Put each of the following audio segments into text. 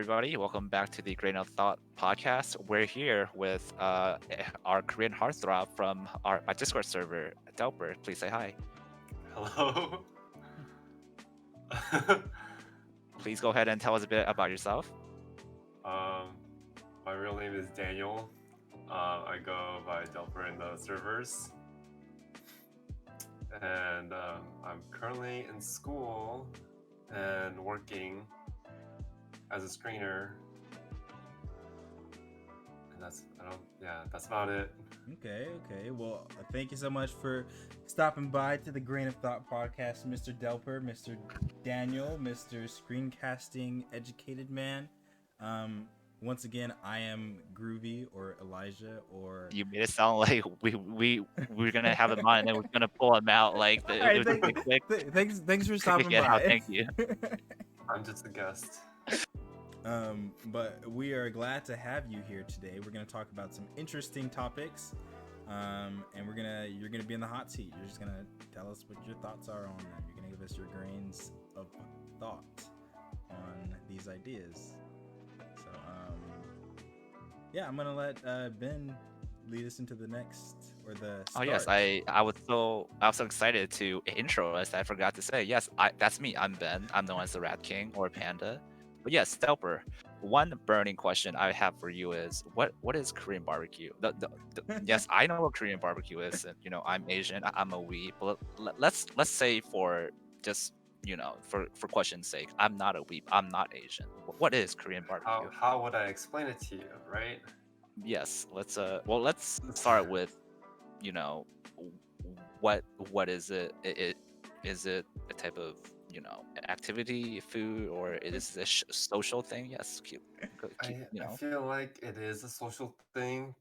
everybody. Welcome back to the Grain of Thought podcast. We're here with our Korean heartthrob from my Discord server, Delper. Please say hi. Hello. Please go ahead and tell us a bit about yourself. um, my real name is Daniel. I go by Delper in the servers, and I'm currently in school and working as a screener. And that's about it. Okay. Well, thank you so much for stopping by to the Grain of Thought podcast, Mr. Delper, Mr. Daniel, Mr. Screencasting Educated Man. Once again, I am Grroovie or Elijah or. You made it sound like we're gonna have him on and then we're gonna pull him out like All right, quick. thanks for stopping Yeah, by. thank you. I'm just a guest. But we are glad to have you here today. We're going to talk about some interesting topics, and you're gonna be in the hot seat. You're just gonna tell us what your thoughts are on them. You're gonna give us your grains of thought on these ideas. So, yeah, I'm gonna let Ben lead us into the next or the. Oh yes, start. I was so excited to intro us. I forgot to say yes. That's me. I'm Ben. I'm known as the Rat King or Panda. But yes, Delper. One burning question I have for you is what is Korean barbecue? Yes, I know what Korean barbecue is, and I'm Asian. I'm a weeb. But let's say for just for question's sake, I'm not a weeb. I'm not Asian. What is Korean barbecue? How would I explain it to you, right? Yes, let's start with you know what is it? Is it a type of activity, food, or it is a social thing? Yes, I feel like it is a social thing.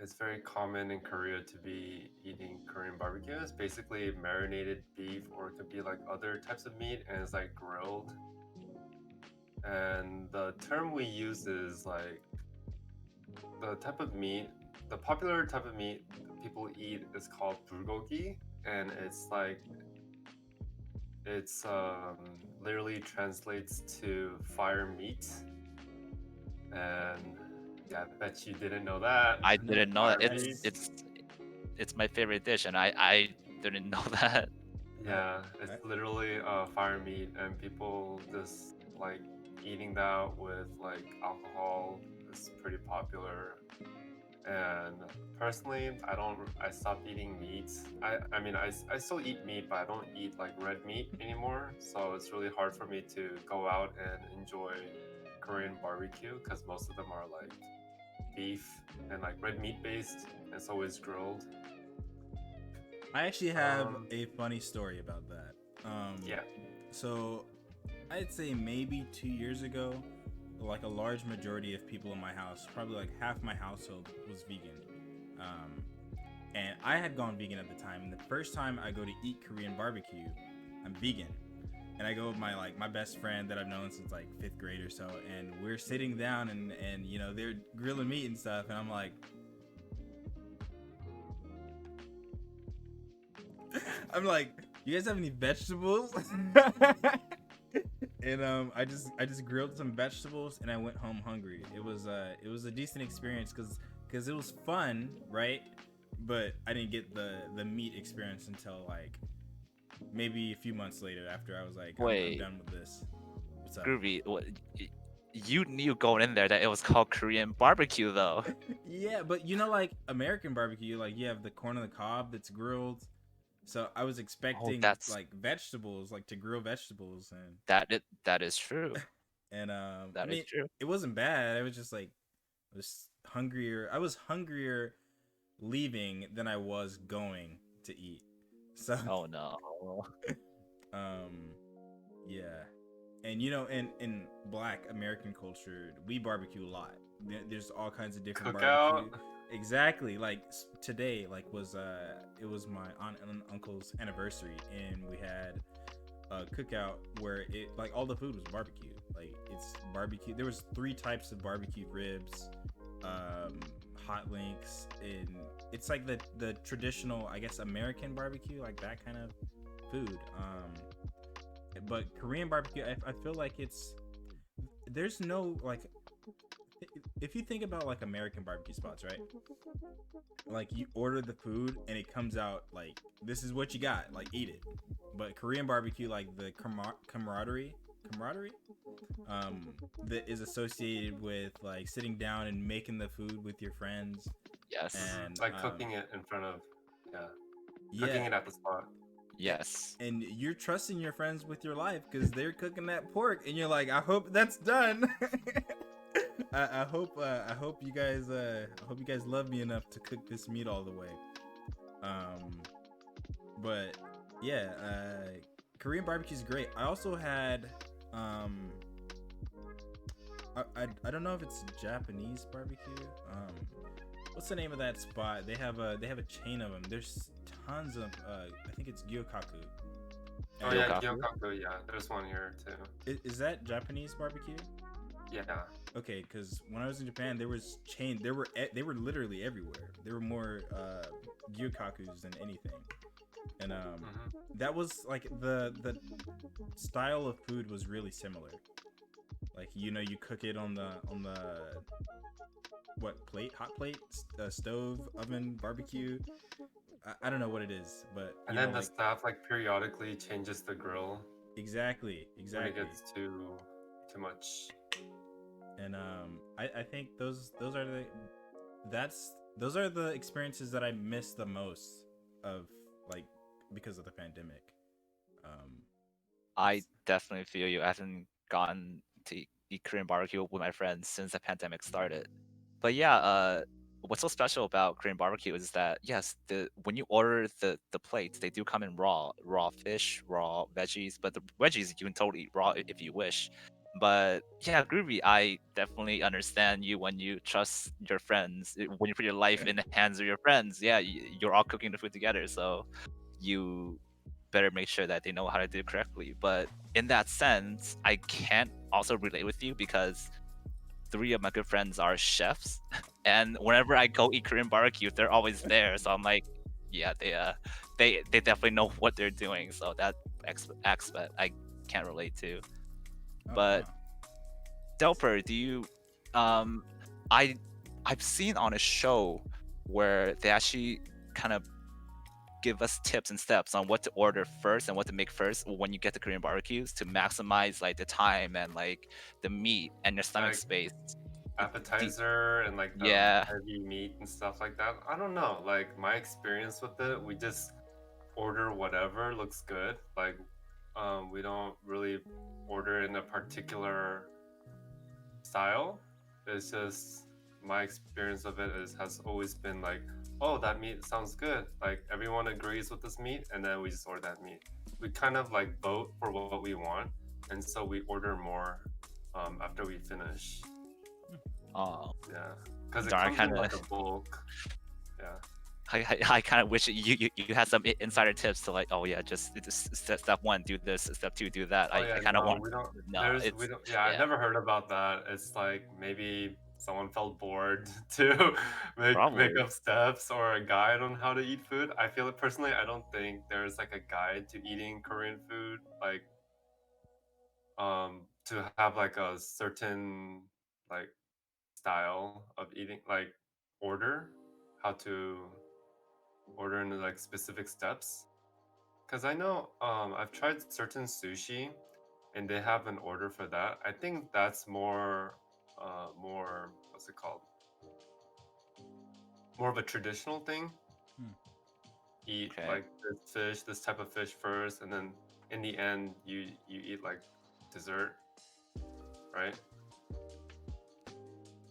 It's very common in Korea to be eating Korean barbecue. It's basically marinated beef, or it could be like other types of meat, and it's like grilled. And the term we use is like the type of meat, the popular type of meat people eat is called bulgogi, and it's literally translates to fire meat. And yeah, I bet you didn't know that. I didn't know Fire that. meat. It's my favorite dish, and I didn't know that. Yeah, it's literally fire meat, and people just like eating that with like alcohol is pretty popular. And personally, I stopped eating meat. I still eat meat, but I don't eat like red meat anymore. So it's really hard for me to go out and enjoy Korean barbecue because most of them are like beef and like red meat based, and it's always grilled. I actually have a funny story about that. Yeah. So I'd say maybe 2 years ago, like a large majority of people in my house, probably like half my household was vegan. And I had gone vegan at the time. And the first time I go to eat Korean barbecue, I'm vegan. And I go with my best friend that I've known since like 5th grade or so. And we're sitting down and they're grilling meat and stuff. And I'm like, you guys have any vegetables? And I just grilled some vegetables and I went home hungry. It was a decent experience because it was fun, right? But I didn't get the meat experience until like maybe a few months later after I was like, I'm done with this. What's up? Groovy, you knew going in there that it was called Korean barbecue though. Yeah, but like American barbecue, like you have the corn on the cob that's grilled. So I was expecting like vegetables, like to grill vegetables, and that is true. And is true. It wasn't bad. I was just like, I was hungrier. I was hungrier leaving than I was going to eat. So. Oh no. Yeah, and in Black American culture, we barbecue a lot. There's all kinds of different barbecue. Exactly. Like today, like it was my aunt and uncle's anniversary, and we had a cookout where it like all the food was barbecue. Like it's barbecue. There was 3 types of barbecue ribs, hot links, and it's like the traditional, I guess, American barbecue, like that kind of food. But Korean barbecue, I feel like it's there's no like, if you think about like American barbecue spots, right? Like you order the food and it comes out like this is what you got, like eat it. But Korean barbecue, like the camaraderie, that is associated with like sitting down and making the food with your friends, Yes. and Like cooking it in front of, yeah, cooking yeah, it at the spot. Yes. and you're trusting your friends with your life because they're cooking that pork, and you're like, I hope that's done. I hope you guys love me enough to cook this meat all the way. But yeah, Korean barbecue is great. I also had I don't know if it's Japanese barbecue. What's the name of that spot? They have a chain of them. There's tons of I think it's Gyokaku. Oh yeah, Gyokaku? Gyokaku, yeah. There's one here too. Is that Japanese barbecue? Yeah. Okay, because when I was in Japan, there was chain. They were literally everywhere. There were more Gyokakus than anything, and that was like the style of food was really similar. Like you cook it on the what plate, hot plate, stove, oven, barbecue. I don't know what it is, but And then the staff like periodically changes the grill exactly when it gets too much. And I think those are the experiences that I miss the most of, like, because of the pandemic. I definitely feel you. I haven't gotten to eat Korean barbecue with my friends since the pandemic started. But yeah, what's so special about Korean barbecue is that yes, when you order the plates, they do come in raw fish, raw veggies, but the veggies you can totally eat raw if you wish. But yeah, Groovy, I definitely understand you when you trust your friends, when you put your life in the hands of your friends. Yeah, you're all cooking the food together, so you better make sure that they know how to do it correctly. But in that sense, I can't also relate with you because three of my good friends are chefs, and whenever I go eat Korean barbecue, they're always there. So I'm like, yeah, they definitely know what they're doing. So that aspect I can't relate to. Oh, But wow. Delper, do you? Um, I I've seen on a show where they actually kind of give us tips and steps on what to order first and what to make first when you get to Korean barbecues to maximize like the time and like the meat and your stomach Like space. Do- appetizer and like the yeah, heavy meat and stuff like that. I don't know. Like my experience with it, we just order whatever looks good. Like we don't really order in a particular style. It's just my experience of it has always been like, oh, that meat sounds good. Like everyone agrees with this meat, and then we just order that meat. We kind of like vote for what we want, and so we order more after we finish. oh, Yeah, because it darn, comes in like a bulk. Yeah. I kind of wish you had some insider tips to like, oh yeah, just step one, do this, step two, do that. Oh I yeah, kind of no, want. we don't. No, We it's don't. Yeah, I've yeah, never heard about that. It's like maybe someone felt bored to make probably. up steps or a guide on how to eat food. I feel it personally. I don't think there's like a guide to eating Korean food, like to have like a certain like style of eating, like order, how to order in like specific steps. Because I know I've tried certain sushi and they have an order for that. I think that's more what's it called? More of a traditional thing. Hmm. Eat Okay. like this type of fish first, and then in the end you eat like dessert, right?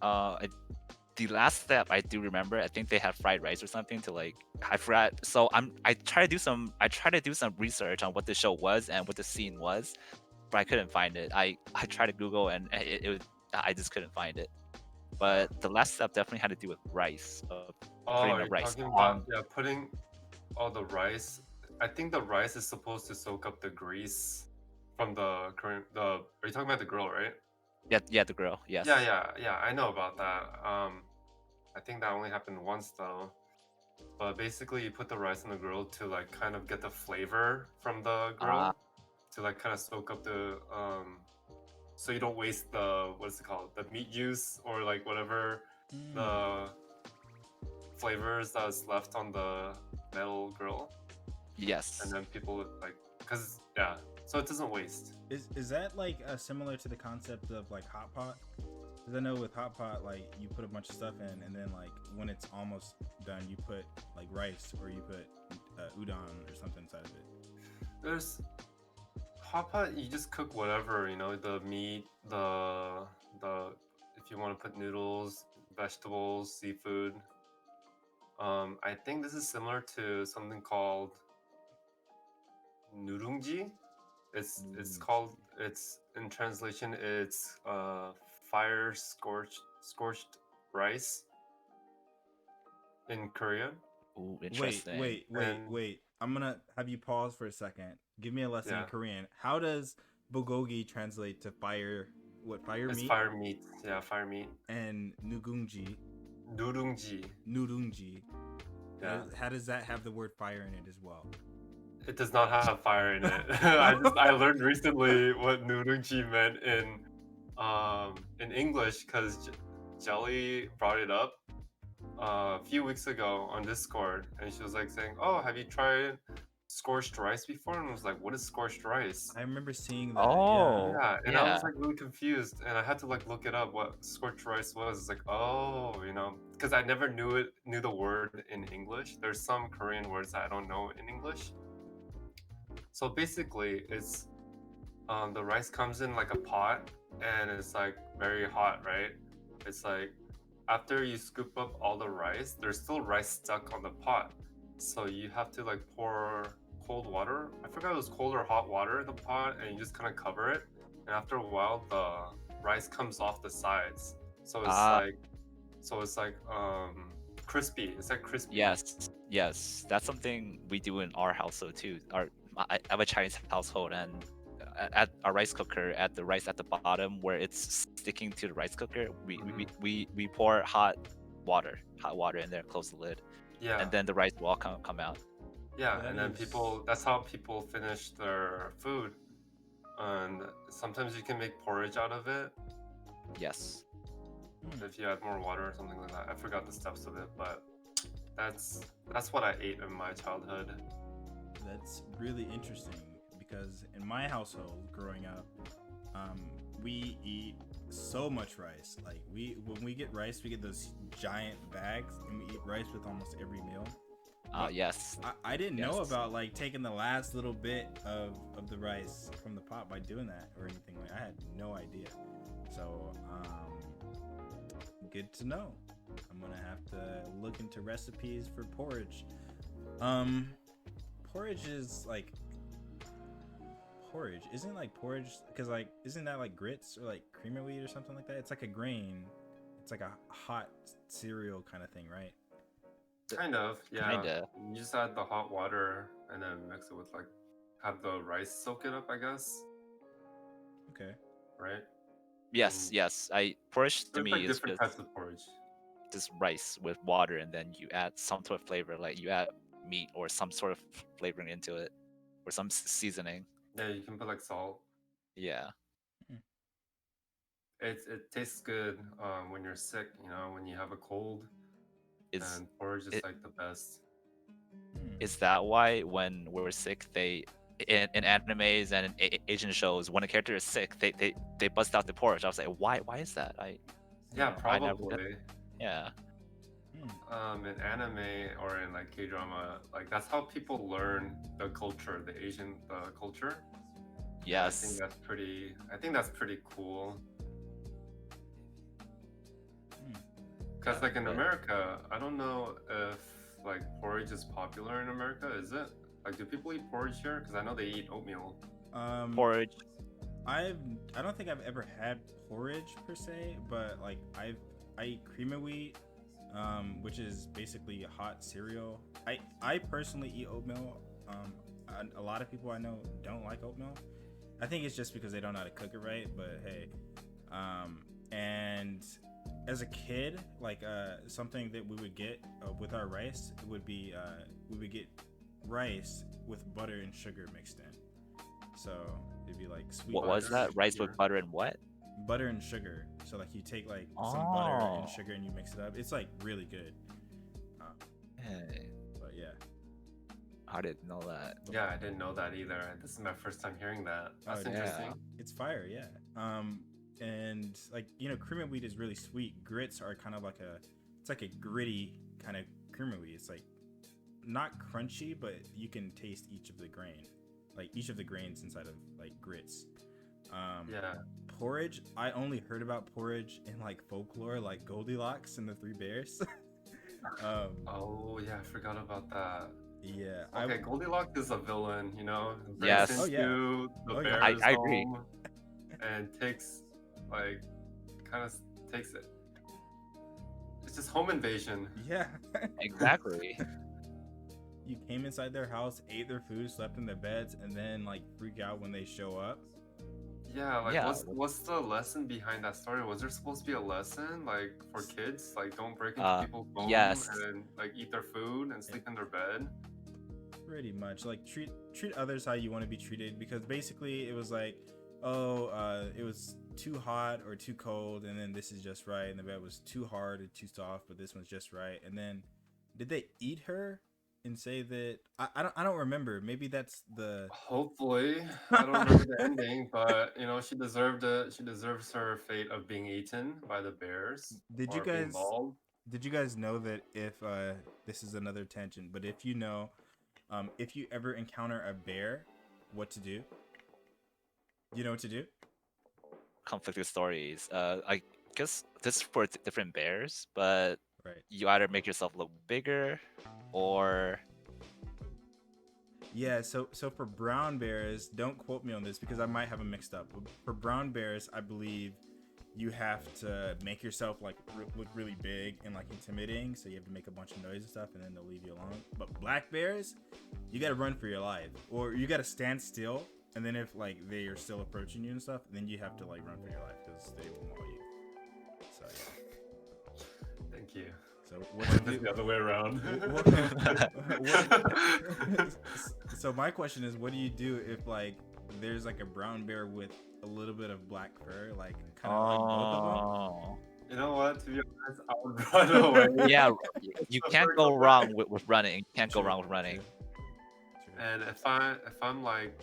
I, the last step I do remember, I think they had fried rice or something to like I forgot. So I try to do some research on what the show was and what the scene was, but I couldn't find it. I tried to Google and I just couldn't find it. Yeah. But the last step definitely had to do with rice, Oh, putting are the you rice talking on. about, yeah, putting all the rice? I think the rice is supposed to soak up the grease from the Korean. The Are you talking about the grill, right? Yeah, yeah, the grill. Yeah, Yes. yeah, yeah. I know about that. I think that only happened once though. But basically, you put the rice on the grill to like kind of get the flavor from the Uh, grill, to like kind of soak up the so you don't waste the what's it called, the meat juice or like whatever Mm. the flavors that's left on the metal grill, Yes. and then people like because yeah, so it doesn't waste. Is that like similar to the concept of like hot pot? Because I know with hot pot, like you put a bunch of stuff in, and then like when it's almost done, you put like rice or you put udon or something inside of it. There's hot pot, you just cook whatever, you know, the meat, the if you want to put noodles, vegetables, seafood. I think this is similar to something called nurungji. It's called, it's in translation it's fire scorched rice in Korean. Ooh, Wait, interesting. wait. I'm gonna have you pause for a second. Give me a lesson in Yeah. Korean. How does bulgogi translate to fire? What, fire It's meat? fire meat. Yeah, fire meat. And nurungji. Nurungji. Yeah. How does that have the word fire in it as well? It does not have fire in it. I learned recently what nurungji meant in English because Jelly brought it up a few weeks ago on Discord, and she was like saying, "Oh, have you tried scorched rice before?" And I was like, "What is scorched rice?" I remember seeing that. Oh. Yeah, and I Yeah. was like really confused, and I had to like look it up what scorched rice was. It's like, oh, you know, because I never knew the word in English. There's some Korean words that I don't know in English. So basically, it's the rice comes in like a pot, and it's like very hot, right? It's like after you scoop up all the rice, there's still rice stuck on the pot, so you have to like pour cold water. I forgot it was cold or hot water in the pot, and you just kind of cover it. And after a while, the rice comes off the sides, so it's like crispy. It's like crispy. Yes. That's something we do in our household too. I have a Chinese household, and at our rice cooker, at the rice at the bottom where it's sticking to the rice cooker, we pour hot water in there, close the lid, Yeah. and then the rice will all come out. Yeah, and then that's how people finish their food. And sometimes you can make porridge out of it Yes. if you add more water or something like that. I forgot the steps of it, but that's what I ate in my childhood. That's really interesting because in my household growing up, we eat so much rice. Like when we get rice, we get those giant bags, and we eat rice with almost every meal. Yes. I didn't know Yes. about like taking the last little bit of the rice from the pot by doing that or anything. Like I had no idea. So good to know. I'm gonna have to look into recipes for porridge. Porridge is like porridge. Isn't like porridge because like isn't that like grits or like cream of wheat or something like that? It's like a grain. It's like a hot cereal kind of thing, right? Kind of, yeah. Kinda. You just add the hot water and then mix it with like have the rice soak it up, I guess. Okay. Right? Yes. Porridge to There's me like is different types of porridge. just rice with water, and then you add some sort of flavor, like you add meat or some sort of flavoring into it, or some seasoning. Yeah, you can put like salt. Yeah. It tastes good when you're sick, you know, when you have a cold. Is And porridge is it- like the best. is that why when we're sick, they in animes and in Asian shows, when a character is sick, they bust out the porridge? I was like, why is that? Yeah, I never- probably. Yeah. In anime or in like K-drama, like that's how people learn the culture, the Asian culture. Yes. I think that's pretty cool. Because Yeah, like in but- America, I don't know if like porridge is popular in America. Is it? Like, do people eat porridge here? Because I know they eat oatmeal. Porridge. I don't think I've ever had porridge per se, but like I eat cream of wheat, which is basically a hot cereal. I personally eat oatmeal. A lot of people I know don't like oatmeal. I think it's just because they don't know how to cook it right. But hey, and as a kid, like something that we would get with our rice would be we would get rice with butter and sugar mixed in. So it'd be like sweet. What was butter. that? Rice with butter and what? butter and sugar. So like you take like some butter and Oh. sugar and you mix it up. It's like really good. Hey, But yeah. I didn't know that. Yeah, I didn't know that either. This is my first time hearing that. That's Oh, interesting. It's fire, yeah. And like cream of wheat is really sweet. Grits are kind of like it's like a gritty kind of cream of wheat. It's like not crunchy, but you can taste each of the grains inside of like grits. Yeah. Porridge. I only heard about porridge in like folklore, like Goldilocks and the Three Bears. Oh yeah, I forgot about that. Yeah. Okay, Goldilocks is a villain, you know. Yes. Breaks Oh, yeah. into the Oh, yeah. bear's I agree. home and takes takes it. It's just home invasion. Yeah. Exactly. You came inside their house, ate their food, slept in their beds, and then like freak out when they show up. Yeah, like Yeah. what's the lesson behind that story? Was there supposed to be a lesson like for kids? Like don't break into people's home yes. and like eat their food and sleep in their bed? Pretty much. Like treat others how you want to be treated, because basically it was like, it was too hot or too cold, and then this is just right, and the bed was too hard or too soft, but this one's just right. And then did they eat her and say that I don't remember. Maybe that's the Hopefully. I don't remember the ending, but you know, she deserved it. She deserves her fate of being eaten by the bears Did you or being guys mauled. did you guys know that if this is another tangent, but if if you ever encounter a bear, what to do? You know what to do? Conflicted stories. I guess this is for different bears, but Right. you either make yourself look bigger, or Yeah, so for brown bears, don't quote me on this because I might have them mixed up. But for brown bears, I believe you have to make yourself like look really big and like intimidating, so you have to make a bunch of noise and stuff, and then they'll leave you alone. But black bears, you gotta run for your life, or you gotta stand still, and then if like they are still approaching you and stuff, then you have to like run for your life because they will maul you. So yeah. Thank you. So what to do? The other way around. So my question is, what do you do if like there's like a brown bear with a little bit of black fur, like kind of like both of them? oh, You know what? To be honest, I would run away. yeah, you can't go wrong with running. You can't go True, wrong with running. true. And if I'm like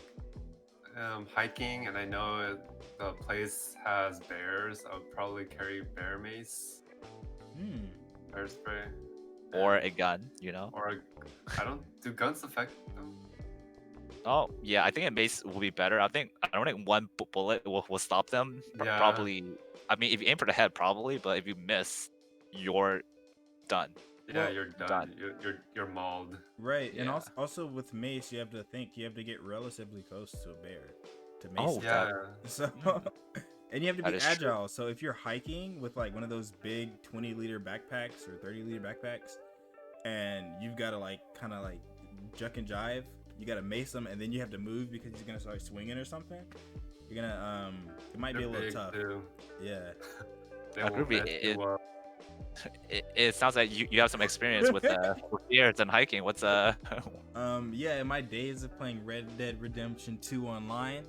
hiking and I know the place has bears, I would probably carry bear mace, bear spray, Or a gun, you know. or I don't do guns affect them? Oh yeah, I think a mace will be better. I don't think one bullet will stop them. Yeah. Probably. I mean, if you aim for the head, probably, but if you miss, you're done. Yeah, Well, you're done. You're mauled. Right, and Yeah. also with mace, you have to get relatively close to a bear to mace Oh, it. Yeah. So, and you have to That be is true. agile. So if you're hiking with like one of those big 20-liter backpacks or 30-liter backpacks, and you've got to like kind of like juck and jive, you got to mace them, and then you have to move because he's gonna start swinging or something. You're gonna it might be a They're little big, tough. too. Yeah. They I will agree. mess you up. It sounds like you have some experience with bears and hiking. What's Yeah, in my days of playing Red Dead Redemption 2 online,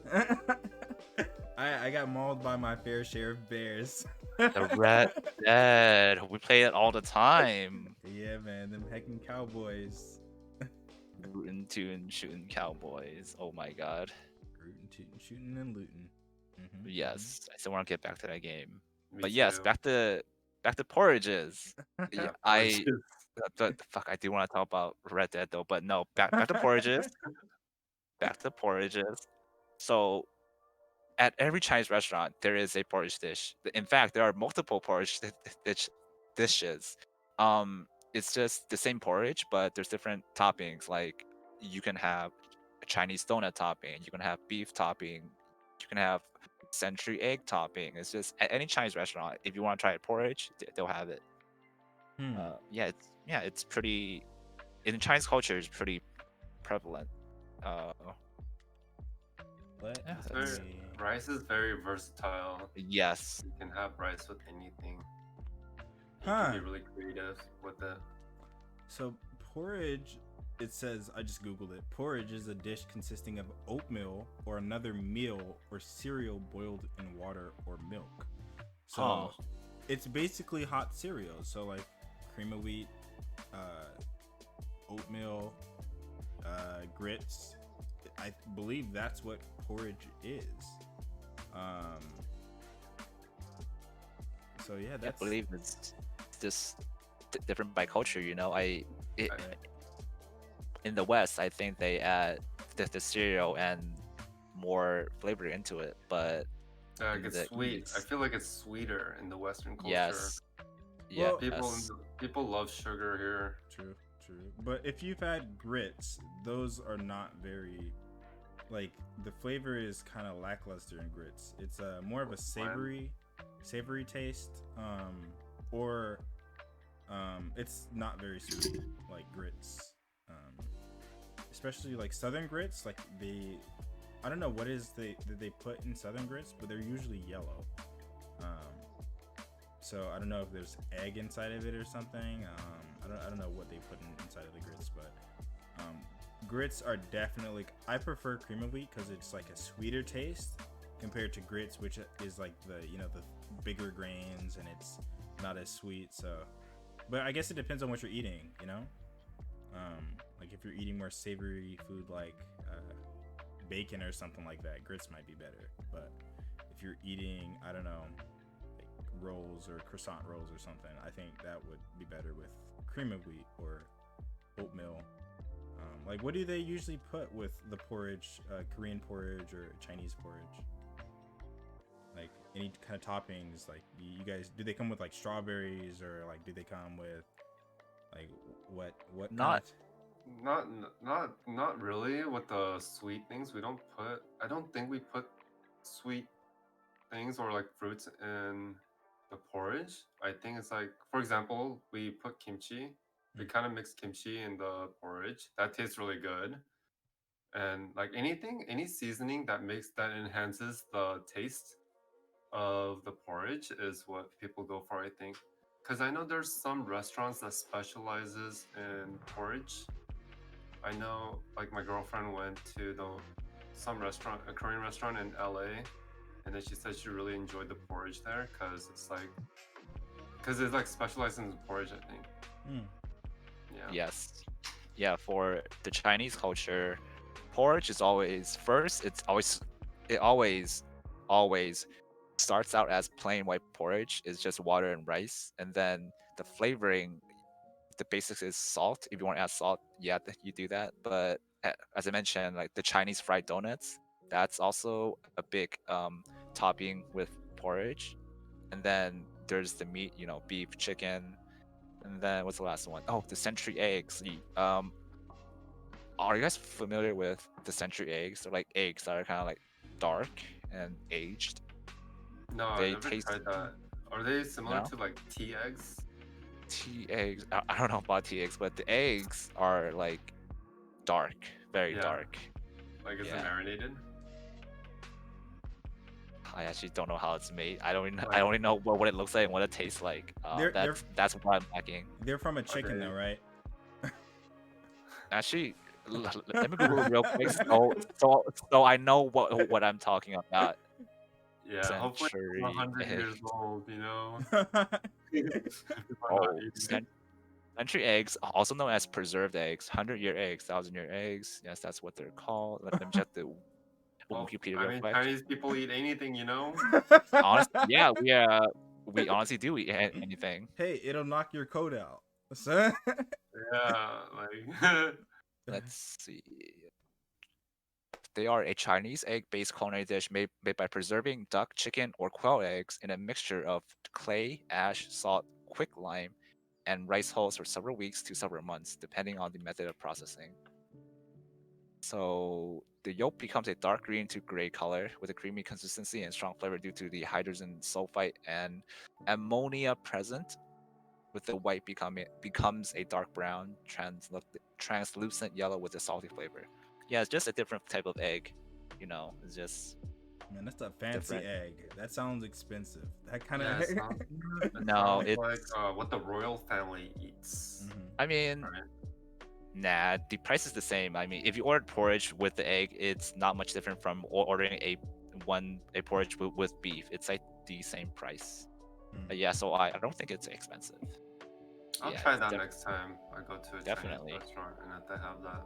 I got mauled by my fair share of bears. the Red Dead? We play it all the time. Yeah, man, them heckin' cowboys. Rootin' tootin' shooting cowboys. Oh my god. Rootin', tootin', shooting, and looting. Yes, I still want to get back to that game. Me But yes, too. back to porridges. Yeah, Porridges. fuck. I do want to talk about Red Dead though, but no. Back to porridges. Back to porridges. So at every Chinese restaurant, there is a porridge dish. In fact, there are multiple porridge dishes. It's just the same porridge, but there's different toppings. Like you can have a Chinese donut topping, you can have beef topping, you can have century egg topping. It's just at any Chinese restaurant, if you want to try a porridge, they'll have it. It's pretty in Chinese culture. It's pretty prevalent. Let Yeah, It's that's- me- Rice is very versatile. Yes. You can have rice with anything. You Huh. can be really creative with it. So porridge, it says, I just googled it. Porridge is a dish consisting of oatmeal or another meal or cereal boiled in water or milk. So Huh. it's basically hot cereal. So like cream of wheat, oatmeal, grits. I believe that's what porridge is. Um, so yeah, I that's believe it's just different by culture. It, in the West, I think they add the cereal and more flavor into it, but in It's the sweet. I East, feel like it's sweeter in the Western culture. yes, well, yes, People love sugar here. true, true. But if you've had grits, those are not very like the flavor is kind of lackluster in grits. It's more of a savory taste, or it's not very sweet like grits. Especially like southern grits, like I don't know what is that they put in southern grits, but they're usually yellow. So I don't know if there's egg inside of it or something. I don't know what they put inside of the grits, but grits are definitely. I prefer cream of wheat because it's like a sweeter taste compared to grits, which is like the bigger grains and it's not as sweet. So, but I guess it depends on what you're eating. Like if you're eating more savory food like bacon or something like that, grits might be better. But if you're eating, I don't know, like rolls or croissant rolls or something, I think that would be better with cream of wheat or oatmeal. Like, what do they usually put with the porridge, Korean porridge or Chinese porridge? Like, any kind of toppings? Like, you guys, do they come with like strawberries or like do they come with like what kind not of? Not really with the sweet things. We don't put. I don't think we put sweet things or like fruits in the porridge. I think it's like, for example, we put kimchi. We kind of mix kimchi in the porridge. That tastes really good. And like any seasoning that enhances the taste of the porridge is what people go for, I think. Because I know there's some restaurants that specializes in porridge. I know, like my girlfriend went to some restaurant, a Korean restaurant in LA, and then she said she really enjoyed the porridge there because it's like specialized in porridge, I think. Mm. Yeah. yes, yeah. For the Chinese culture, porridge is always first. It always starts out as plain white porridge. It's just water and rice, and then the flavoring, the basics is salt. If you want to add salt, yeah, you do that. But as I mentioned, like the Chinese fried donuts, that's also a big topping with porridge. And then there's the meat, beef, chicken, and then what's the last one? Oh, the century eggs. Are you guys familiar with the century eggs? They're like eggs that are kind of like dark and aged. No, I They never taste tried that. Are they similar no to like tea eggs? tea eggs. I don't know about tea eggs, but the eggs are like dark, very Yeah. dark. Like, is it Yeah. marinated? I actually don't know how it's made. I don't even I Like, only know what it looks like and what it tastes like. They're That's what I'm lacking. they're from a chicken Okay. though, right? Actually, let me Google real quick so I know what I'm talking about. yeah, hopefully it's Century 100 egg. years old, you know? People are not Oh, eating it. century eggs, also known as preserved eggs, 100-year eggs, 1,000-year eggs. Yes, that's what they're called. Let me check the Well, Wikipedia I real mean, quick. Chinese people eat anything, you know? Honestly, yeah, we honestly do eat anything. Hey, it'll knock your coat out. So- Yeah, like, Let's see. They are a Chinese egg-based culinary dish made by preserving duck, chicken, or quail eggs in a mixture of clay, ash, salt, quicklime, and rice hulls for several weeks to several months, depending on the method of processing. So the yolk becomes a dark green to gray color with a creamy consistency and strong flavor due to the hydrogen sulfide and ammonia present, with the white becomes a dark brown, translucent yellow with a salty flavor. Yeah, it's just a different type of egg. It's just Man, that's a fancy different. egg. That sounds expensive. That kind yeah, of. it No, sounds it's. like what the royal family eats. Mhm. I mean, Right? Nah, the price is the same. I mean, if you order porridge with the egg, it's not much different from ordering a porridge with beef. It's like the same price. Yeah, so I don't think it's expensive. I'll Yeah, try it's that next time I go to a Chinese definitely. restaurant and if they have that.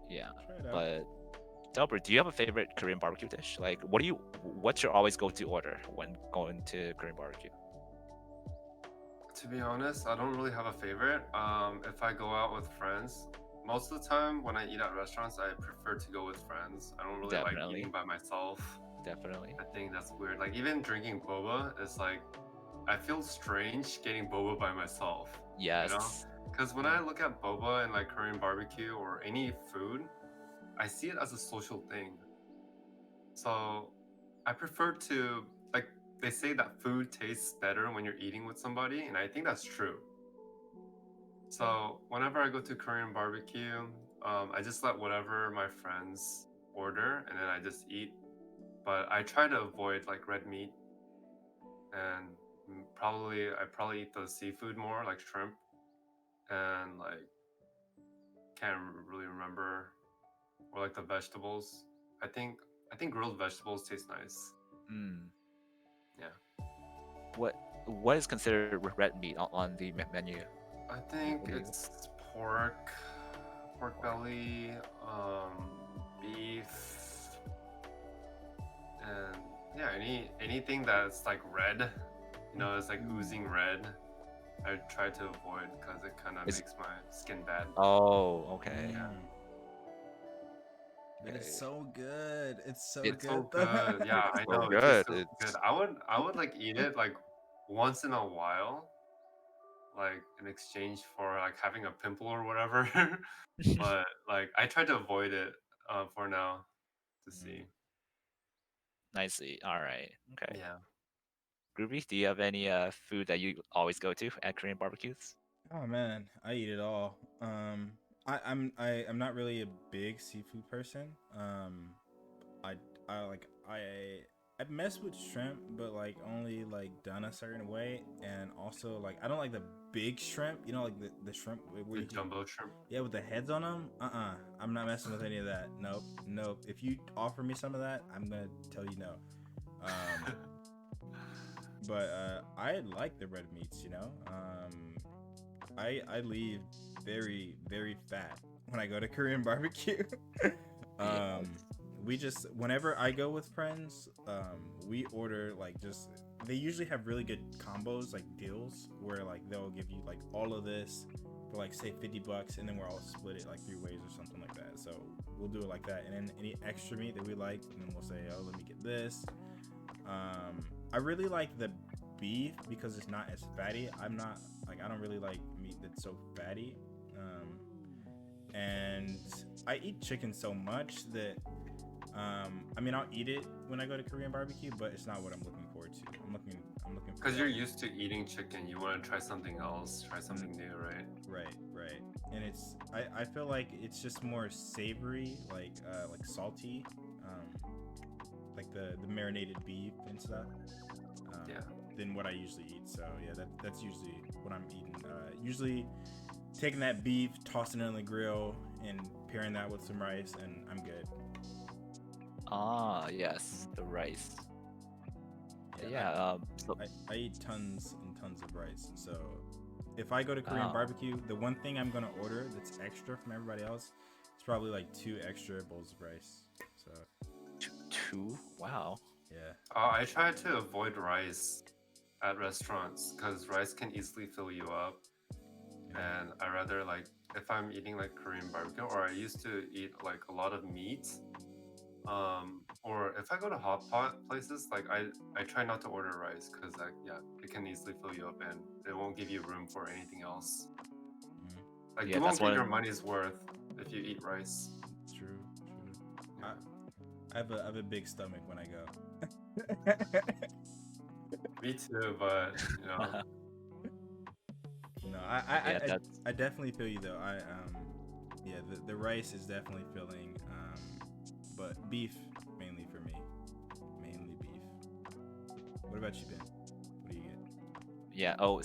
Yeah, Yeah, try it out. but Delbert, do you have a favorite Korean barbecue dish? Like, what's your always go-to order when going to Korean barbecue? To be honest, I don't really have a favorite. If I go out with friends, most of the time when I eat at restaurants, I prefer to go with friends. I don't really like Definitely, eating by myself. definitely. I think that's weird. Like even drinking boba, it's like I feel strange getting boba by myself. You know? Yes. Because when I look at boba and like Korean barbecue or any food, I see it as a social thing. So I prefer to like they say that food tastes better when you're eating with somebody, and I think that's true. So whenever I go to Korean barbecue, I just let whatever my friends order, and then I just eat. But I try to avoid like red meat, and I probably eat the seafood more, like shrimp, and like can't really remember, or like the vegetables. I think I think grilled vegetables taste nice. Mm. Yeah. What what is considered red meat on the menu? I think What do you? it's pork belly, beef, and yeah, anything that's like red, it's like oozing red. I try to avoid because it kind of Is makes my skin bad. Oh, okay. Yeah, But it's Okay. so good. It's so it's good so though. good. Yeah, I So know it tastes good. so good. It's I would like eat it like once in a while, like in exchange for like having a pimple or whatever. But like I try to avoid it for now to see. nicely. All right. Okay. Yeah. Groovy, do you have any food that you always go to at Korean barbecues? Oh man, I eat it all. I'm not really a big seafood person. I I like I mess with shrimp, but like only like done a certain way, and also like I don't like the big shrimp. You know, like the shrimp where The you can jumbo shrimp. with the heads on them. I'm not messing with any of that. Nope, nope. If you offer me some of that, I'm gonna tell you no. Um, but I like the red meats. I leave very fat when I go to Korean barbecue. Yeah. um, we just whenever I go with friends, we order like just they usually have really good combos like deals where like they'll give you like all of this for like say $50 and then we're all split it like 3 ways or something like that. So we'll do it like that, and then any extra meat that we like, and then we'll say, oh, let me get this. I really like the beef because it's not as fatty. I don't really like meat that's so fatty. And I eat chicken so much that I mean I'll eat it when I go to Korean barbecue, but it's not what I'm looking forward to. I'm looking for Because you're used to eating chicken, you want to try something else, try something new, right? right. And I feel like it's just more savory, like salty, like the marinated beef and stuff. Yeah. Than what I usually eat. So yeah, that's usually what I'm eating. Usually taking that beef, tossing it on the grill, and pairing that with some rice, and I'm good. Ah, yes, the rice. Yeah, Yeah. So I eat tons and tons of rice. So if I go to Korean oh, barbecue, the one thing I'm gonna order that's extra from everybody else is probably like 2 extra bowls of rice. So two. Wow. yeah. I try to avoid rice at restaurants because rice can easily fill you up. And I rather like if I'm eating like Korean barbecue, or I used to eat like a lot of meat. Or if I go to hot pot places, like I try not to order rice because like it can easily fill you up and it won't give you room for anything else. Mm, Like Yeah, you that's won't get your one. money's worth if you eat rice. true. Yeah. I have a big stomach when I go. Me too, but No, Yeah, that's I definitely feel you though. Yeah, the rice is definitely filling. But beef mainly for me, mainly beef. What about you, Ben? What do you get? yeah. Oh,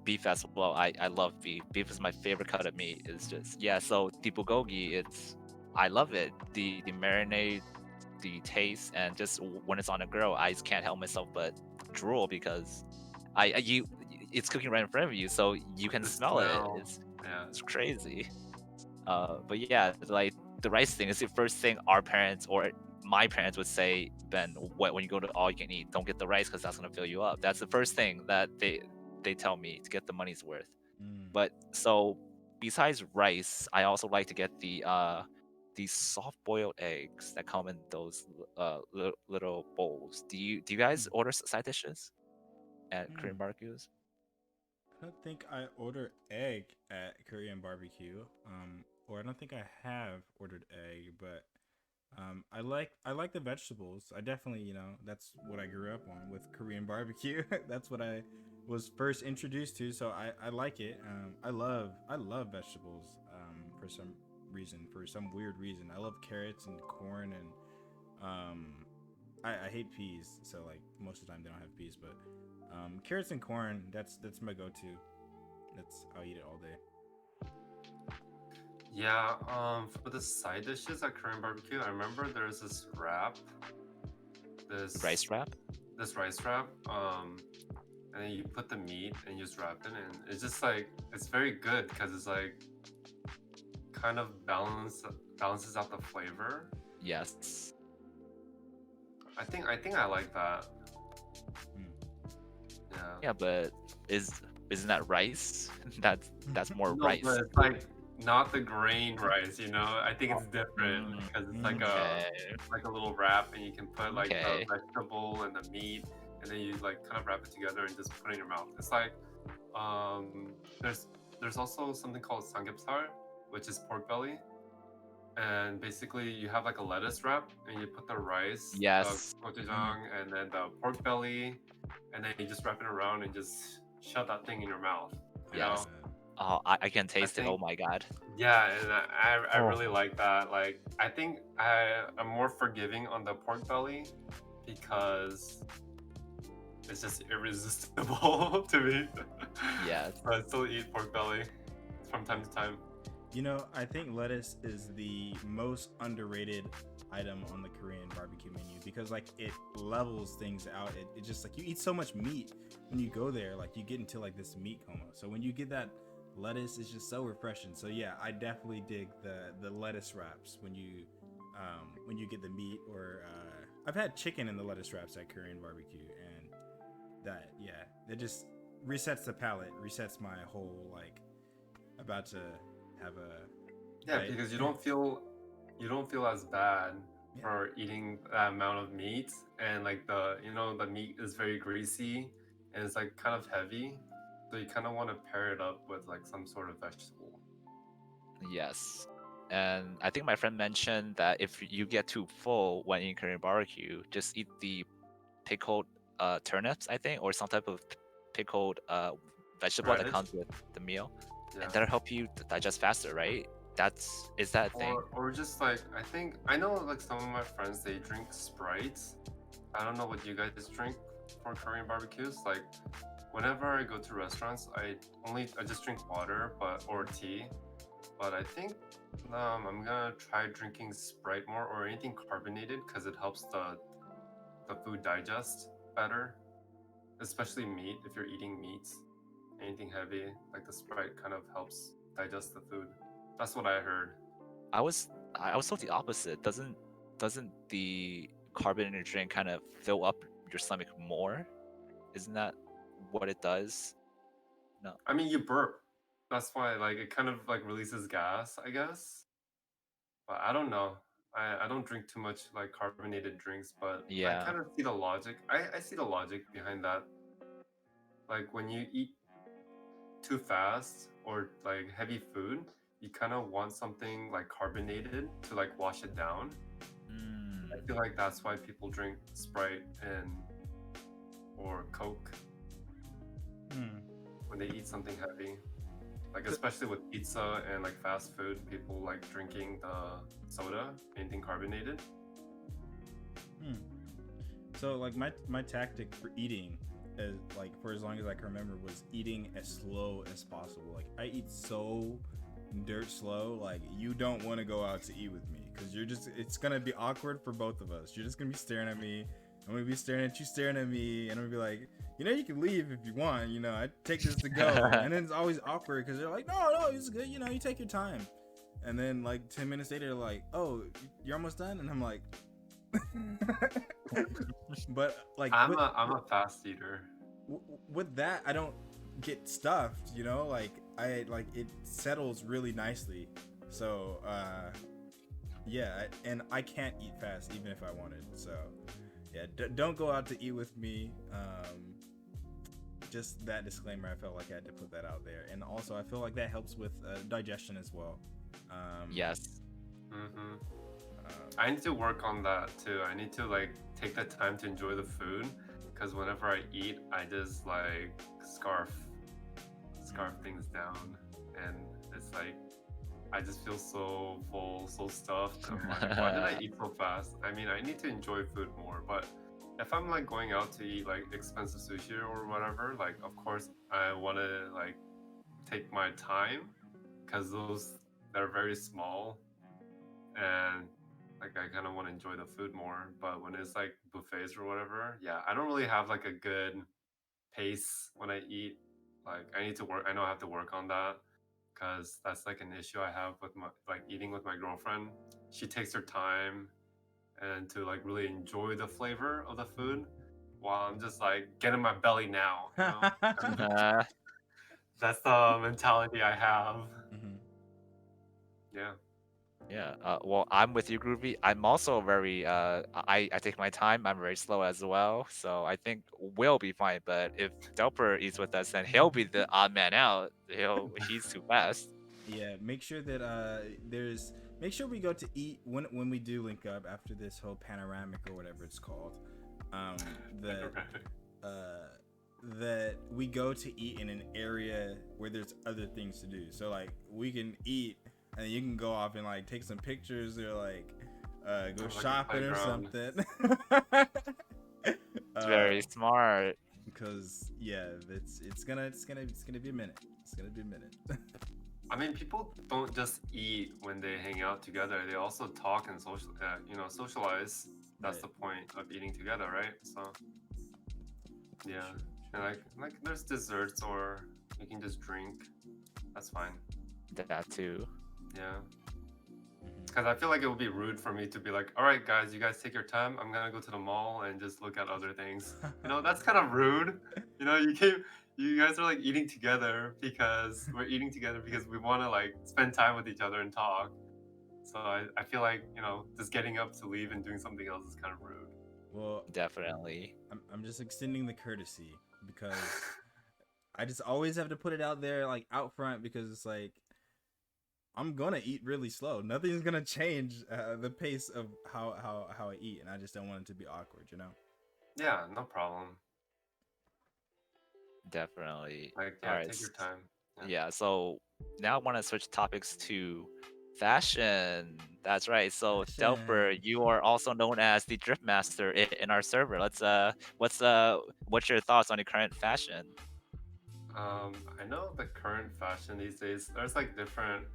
beef as well. I love beef. Beef is my favorite cut of meat. It's just yeah. So the bulgogi, I love it. The marinade, the taste, and just when it's on a grill, I just can't help myself but drool because it's cooking right in front of you, so you can The smell it. smell. Yeah. It's crazy. But yeah, like the rice thing is the first thing our parents or my parents would say, Ben, when you go to all you can eat, don't get the rice because that's gonna fill you up. That's the first thing that they tell me to get the money's worth. Mm. But so besides rice, I also like to get these soft boiled eggs that come in those little bowls. Do you guys order side dishes at Mm. Korean barbecues? I don't think I order egg at Korean barbecue. Or I don't think I have ordered egg, but I like the vegetables. I definitely, that's what I grew up on with Korean barbecue. That's what I was first introduced to, so I like it. I love vegetables. For some reason, for some weird reason, I love carrots and corn and I hate peas. So like most of the time they don't have peas, but carrots and corn. That's my go-to. That's I'll eat it all day. Yeah, for the side dishes at Korean barbecue, I remember there's this wrap, this Rice wrap? this rice wrap, and then you put the meat and you just wrap it, and it's just like it's very good because it's like kind of balances out the flavor. Yes. I think I like that. Mm. Yeah. Yeah, but isn't that rice? That's more No, rice. but it's like not the grain rice, you know. I think it's different Mm, because it's okay. like a little wrap, and you can put like the Okay. vegetable and the meat, and then you like kind of wrap it together and just put it in your mouth. It's like um, there's also something called samgyeopsal, which is pork belly, and basically you have like a lettuce wrap, and you put the rice, the Yes. gochujang, and then the pork belly, and then you just wrap it around and just shove that thing in your mouth. You know, Yes. Oh, I can I taste it. Oh think my god. yeah, and I Oh. really like that. Like I think I'm more forgiving on the pork belly because it's just irresistible to me. Yes. But I still eat pork belly from time to time. I think lettuce is the most underrated item on the Korean barbecue menu because like it levels things out. It just like you eat so much meat when you go there, like you get into like this meat coma. So when you get that lettuce, it's just so refreshing. So yeah, I definitely dig the lettuce wraps when you get the meat or I've had chicken in the lettuce wraps at Korean barbecue and that just resets the palate, resets my whole like about to have a Yeah, diet. because you don't feel as bad Yeah. for eating that amount of meat, and like the meat is very greasy and it's like kind of heavy, so you kind of want to pair it up with like some sort of vegetable. Yes. And I think my friend mentioned that if you get too full when eating Korean barbecue, just eat the pickled turnips, I think, or some type of pickled vegetable that Radish. comes with the meal, Yeah. and that'll help you digest faster, right? Is that a thing? Or just like I know like some of my friends they drink Sprites. I don't know what you guys drink for Korean barbecues. Like whenever I go to restaurants, I just drink water or tea. But I think I'm gonna try drinking Sprite more or anything carbonated because it helps the food digest better, especially meat. If you're eating meats, anything heavy like the Sprite kind of helps digest the food. That's what I heard. I was I was told the opposite. Doesn't the carbonated drink kind of fill up your stomach more? Isn't that what it does? No. I mean, you burp. That's why like it kind of like releases gas, I guess. But I don't know. I don't drink too much like carbonated drinks, but I Yeah. kind of see the logic. I see the logic behind that. Like when you eat too fast or like heavy food, you kind of want something like carbonated to like wash it down. I Mm, feel like that's why people drink Sprite and or Coke Hmm. when they eat something heavy. Like especially with pizza and like fast food, people like drinking the soda, anything carbonated. Hmm. So like my tactic for eating as like for as long as I can remember was eating as slow as possible. Like I eat so dirt slow. Like you don't want to go out to eat with me because it's gonna be awkward for both of us. You're just gonna be staring at me. I'm gonna be staring at you, staring at me, and I'm gonna be like, you can leave if you want. I take this to go, and then it's always awkward because they're like, no, it's good. You take your time, and then like 10 minutes later, they're like, oh, you're almost done, and I'm like, but like I'm a fast eater. With that, I don't get stuffed. Like it settles really nicely. So yeah, and I can't eat fast even if I wanted. So yeah, don't go out to eat with me. Just that disclaimer, I felt like I had to put that out there, and also I feel like that helps with digestion as well. Yes. I need to work on that too. I need to like take the time to enjoy the food, because whenever I eat, I just like scarf things down, and it's like I just feel so full, so stuffed. I'm like, why did I eat so fast? I mean, I need to enjoy food more, but if I'm like going out to eat like expensive sushi or whatever, like of course I want to like take my time, because those they're very small, and like I kind of want to enjoy the food more. But when it's like buffets or whatever, yeah, I don't really have like a good pace when I eat. Like I need to work. I know I have to work on that, because that's like an issue I have with my like eating with my girlfriend. She takes her time and to like really enjoy the flavor of the food, while I'm just like get in my belly now. That's the mentality I have. Yeah. Yeah. Well, I'm with you, Groovy. I'm also very. I take my time. I'm very slow as well. So I think we'll be fine. But if Delper eats with us, then he'll be the odd man out. He's too fast. Yeah, make sure that make sure we go to eat when we do link up after this whole panoramic or whatever it's called. That we go to eat in an area where there's other things to do. So like we can eat and you can go off and like take some pictures or like go Like shopping or something. It's very smart. Because yeah, it's gonna be a minute. It's gonna be a minute. I mean, people don't just eat when they hang out together. They also talk and socialize. That's Right. the point of eating together, right? So, yeah, and like there's desserts, or you can just drink. That's fine. That too. Yeah. Because I feel like it would be rude for me to be like, all right, guys, you guys take your time. I'm gonna go to the mall and just look at other things. That's kind of rude. You guys are like eating together because we're eating together because we want to like spend time with each other and talk. So I feel like, just getting up to leave and doing something else is kind of rude. Well, Definitely. I'm just extending the courtesy because I just always have to put it out there, like out front, because it's like I'm gonna eat really slow. Nothing's gonna change the pace of how I eat, and I just don't want it to be awkward, Yeah, no problem. Definitely. Like, All yeah, right. take your time. Yeah. So now I want to switch topics to fashion. That's right. So Delper, Fashion. you are also known as the Drift Master in our server. What's your thoughts on the current fashion? I know the current fashion these days, there's like different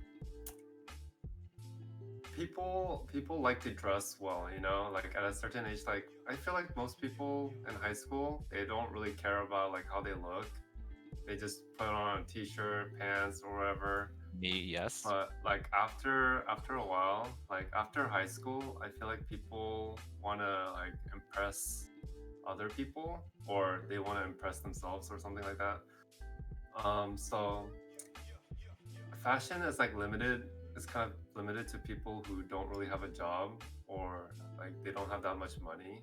people like to dress well, like at a certain age. Like I feel like most people in high school, they don't really care about like how they look. They just put on a t-shirt, pants, or whatever. Me, yes. But like after a while, like after high school, I feel like people want to like impress other people, or they want to impress themselves or something like that. So fashion is like limited. It's kind of limited to people who don't really have a job, or like they don't have that much money,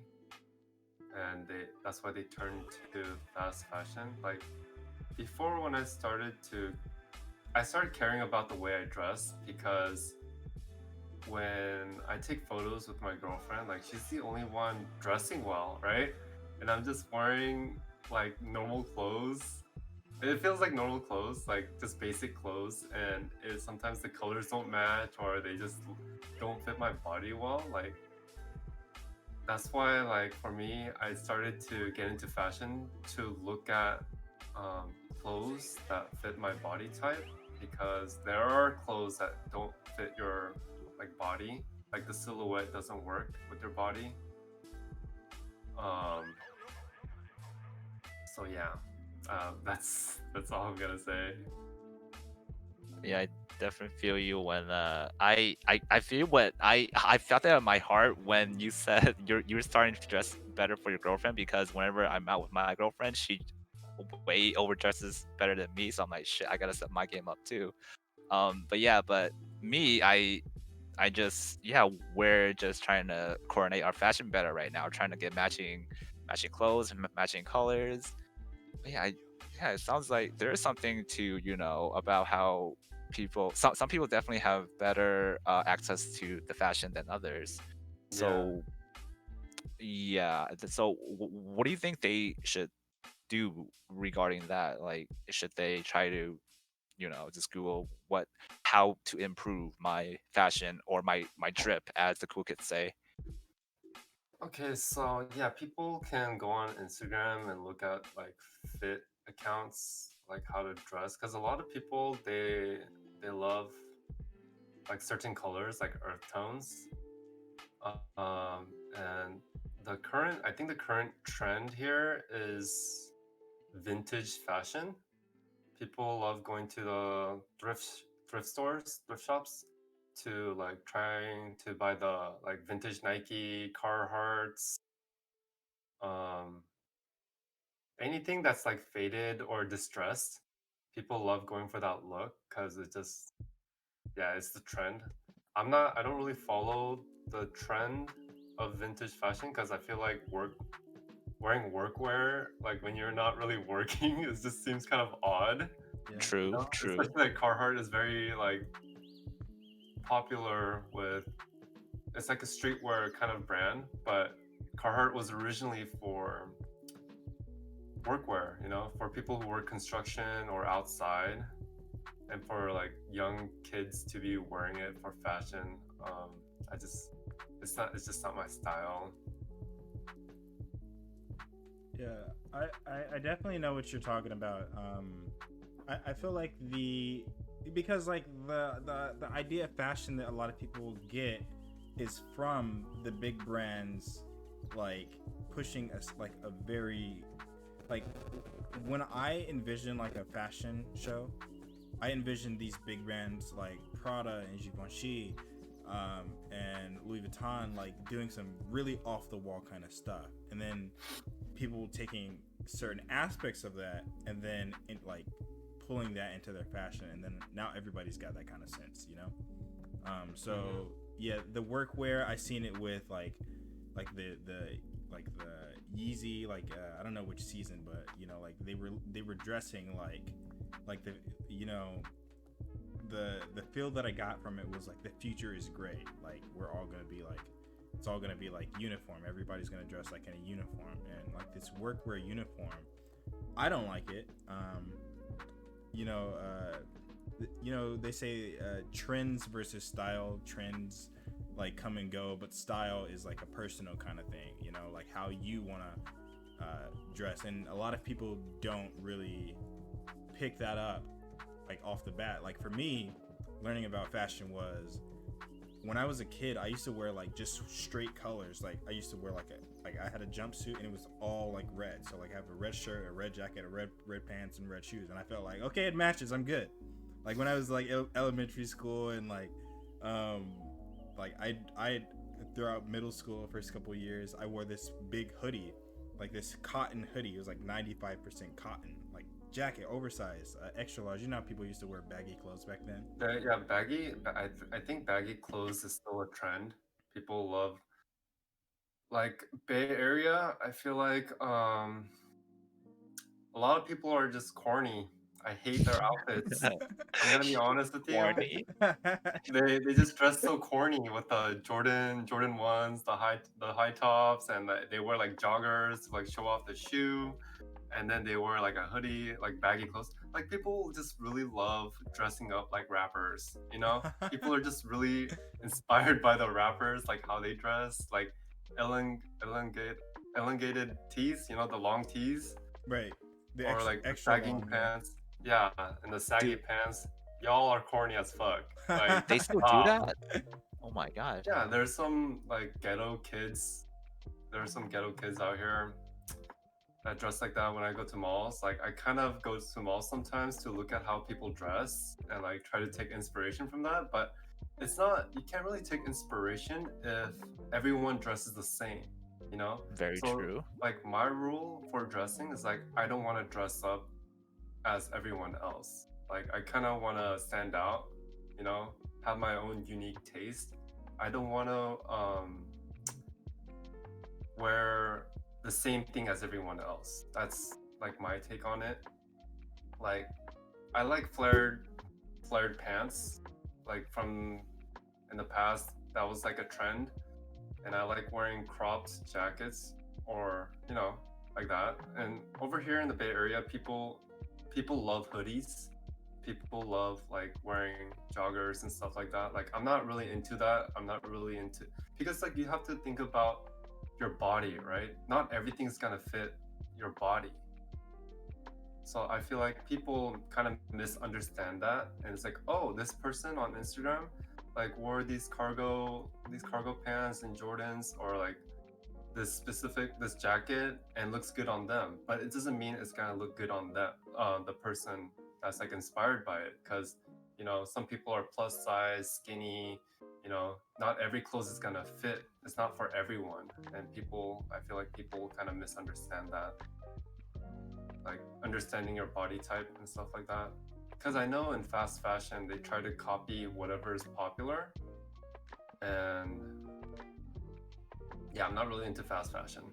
and that's why they turn to fast fashion. Like before, when I started caring about the way I dress, because when I take photos with my girlfriend, like she's the only one dressing well, right? And I'm just wearing like normal clothes. It feels like normal clothes, like just basic clothes, and sometimes the colors don't match, or they just don't fit my body well. Like that's why, like, for me, I started to get into fashion to look at clothes that fit my body type, because there are clothes that don't fit your like body, like the silhouette doesn't work with your body. um so yeah, that's all I'm gonna say. Yeah, I definitely feel you when I feel what I felt that in my heart when you said you're starting to dress better for your girlfriend, because whenever I'm out with my girlfriend, she way overdresses better than me. So I'm like, shit, I gotta step my game up too. But yeah, but me, I just, yeah, we're just trying to coordinate our fashion better right now. We're trying to get matching clothes and matching colors. But yeah, yeah, it sounds like there is something to, about how some people definitely have better access to the fashion than others. Yeah. So yeah, so what do you think they should do regarding that? Like, should they try to, just Google how to improve my fashion or my drip, as the cool kids say? Okay, so yeah, people can go on Instagram and look at like fit accounts, like how to dress, because a lot of people they love like certain colors, like earth tones. And I think the current trend here is vintage fashion. People love going to the thrift stores, thrift shops, to like trying to buy the like vintage Nike, Carhartts, um, anything that's like faded or distressed. People love going for that look because it just, yeah, it's the trend. I don't really follow the trend of vintage fashion because I feel like wearing workwear like when you're not really working, it just seems kind of odd. Yeah. You True, know, true. especially like Carhartt is very like popular with, it's like a streetwear kind of brand, but Carhartt was originally for workwear, for people who work construction or outside, and for like young kids to be wearing it for fashion. I just, it's just not my style. Yeah, I definitely know what you're talking about. I feel like because like the idea of fashion that a lot of people get is from the big brands, like pushing us like a very like when I envision like a fashion show, I envision these big brands like Prada and Givenchy, and Louis Vuitton like doing some really off the wall kind of stuff, and then people taking certain aspects of that and then like pulling that into their fashion, and then now everybody's got that kind of sense, you know. So yeah, the workwear I seen it with like the Yeezy, like I don't know which season, but like they were dressing like the you know the feel that I got from it was like the future is great. Like we're all gonna be like, it's all gonna be like uniform. Everybody's gonna dress like in a uniform, and like this workwear uniform, I don't like it. You know, they say trends versus style. Trends like come and go, but style is like a personal kind of thing. You know, like how you wanna dress, and a lot of people don't really pick that up like off the bat. Like for me, learning about fashion was when I was a kid. I used to wear like just straight colors. Like I used to wear like I had a jumpsuit and it was all like red. So like I have a red shirt, a red jacket, a red pants, and red shoes. And I felt like, okay, it matches. I'm good. Like when I was like elementary school and like I throughout middle school, first couple of years, I wore this big hoodie, like this cotton hoodie. It was like 95% cotton, like jacket, oversized, extra large. You know how people used to wear baggy clothes back then? Yeah, baggy. I think baggy clothes is still a trend. People love, like, Bay Area. I feel like a lot of people are just corny. I hate their outfits. I'm gonna be honest with you. Corny. They just dress so corny with the Jordan ones, the high tops, and they wear like joggers to like show off the shoe, and then they wear like a hoodie, like baggy clothes. Like people just really love dressing up like rappers. People are just really inspired by the rappers, like how they dress. Like elongated tees, you know, the long tees, Right. The or extra, like the extra sagging long. Yeah. pants. Yeah, and the saggy Dude, pants. Y'all are corny as fuck. Like, they still do um, that? Oh my god. yeah, there's some like ghetto kids. There's some ghetto kids out here that dress like that when I go to malls. Like, I kind of go to malls sometimes to look at how people dress and like try to take inspiration from that. But it's not, you can't really take inspiration if everyone dresses the same, you know? Very So, true. like, my rule for dressing is like, I don't want to dress up as everyone else. Like, I kind of want to stand out, you know, have my own unique taste. I don't want to wear the same thing as everyone else. That's like my take on it. Like, I like flared pants, like from in the past. That was like a trend, and I like wearing cropped jackets or you know like that. And over here in the Bay Area, people love hoodies. People love like wearing joggers and stuff like that. Like, I'm not really into that. I'm not really into, because like you have to think about your body, right? Not everything's gonna fit your body. So I feel like people kind of misunderstand that, and it's like, oh, this person on Instagram like wore these cargo pants and Jordans, or like this jacket, and looks good on them, but it doesn't mean it's gonna look good on that the person that's like inspired by it, because you know some people are plus size, skinny, you know, not every clothes is gonna fit. It's not for everyone, and I feel like people kind of misunderstand that, like understanding your body type and stuff like that. Because I know in fast fashion they try to copy whatever is popular, and yeah, I'm not really into fast fashion.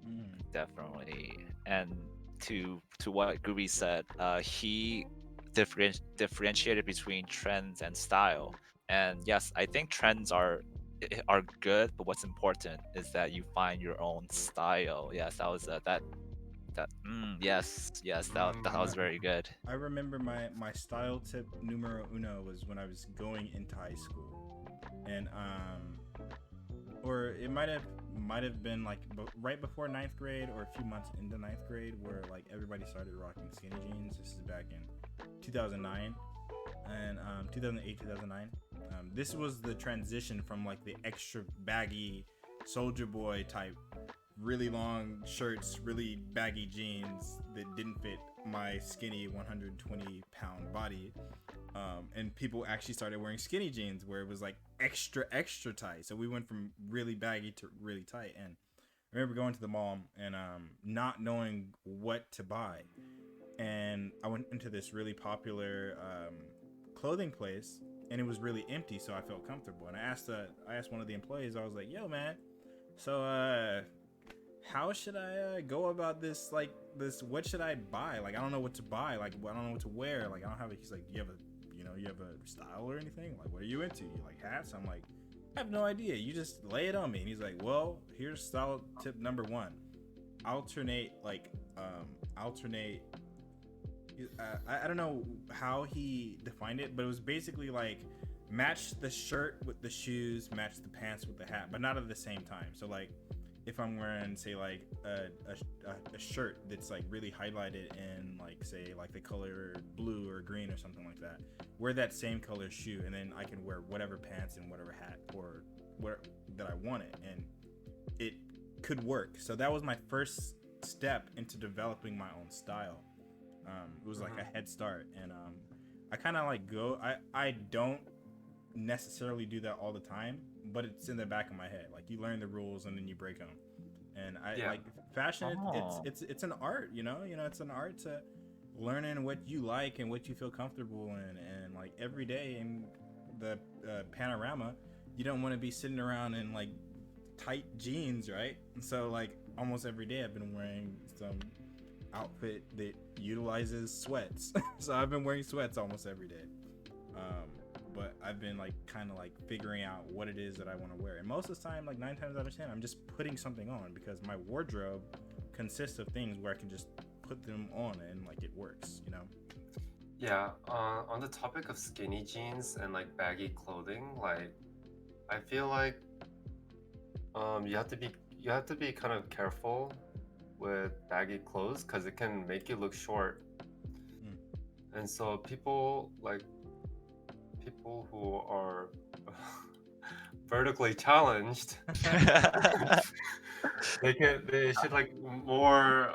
Mm. Definitely. And to what Grroovie said, he differentiated between trends and style. And yes, I think trends are good, but what's important is that you find your own style. Yes, that was that was very good. I remember my style tip numero uno was when I was going into high school, and or it might have been like right before ninth grade or a few months into ninth grade, where like everybody started rocking skinny jeans. This is back in 2009 and 2008 2009. This was the transition from like the extra baggy soldier boy type, really long shirts, really baggy jeans that didn't fit my skinny 120-pound body. And people actually started wearing skinny jeans where it was like extra tight. So we went from really baggy to really tight. And I remember going to the mall and not knowing what to buy. And I went into this really popular clothing place, and it was really empty, so I felt comfortable. And I asked one of the employees. I was like, "Yo, man, so how should I go about this? Like this, what should I buy? Like I don't know what to buy. Like I don't know what to wear. Like I don't have." He's like, "Do you have a style or anything? Like what are you into? You like hats?" I'm like, "I have no idea. You just lay it on me." And he's like, "Well, here's style tip number one: alternate alternate." I don't know how he defined it, but it was basically like match the shirt with the shoes, match the pants with the hat, but not at the same time. So like if I'm wearing say like a shirt that's like really highlighted in like say like the color blue or green or something like that, wear that same color shoe, and then I can wear whatever pants and whatever hat or where that I wanted, and it could work. So that was my first step into developing my own style. It was like a head start, and I kind of like I don't necessarily do that all the time, but it's in the back of my head. Like you learn the rules and then you break them. And like fashion. Oh. It's an art, you know. It's an art to learning what you like and what you feel comfortable in. And like every day in the panorama, you don't want to be sitting around in like tight jeans, right? And so like almost every day I've been wearing some outfit that utilizes sweats. So I've been wearing sweats almost every day. But I've been like kind of like figuring out what it is that I want to wear, and most of the time, like 9 times out of 10, I'm just putting something on, because my wardrobe consists of things where I can just put them on and like it works, you know. Yeah, on the topic of skinny jeans and like baggy clothing, like I feel like You have to be kind of careful with baggy clothes because it can make you look short. Mm. And so people who are vertically challenged, they should like more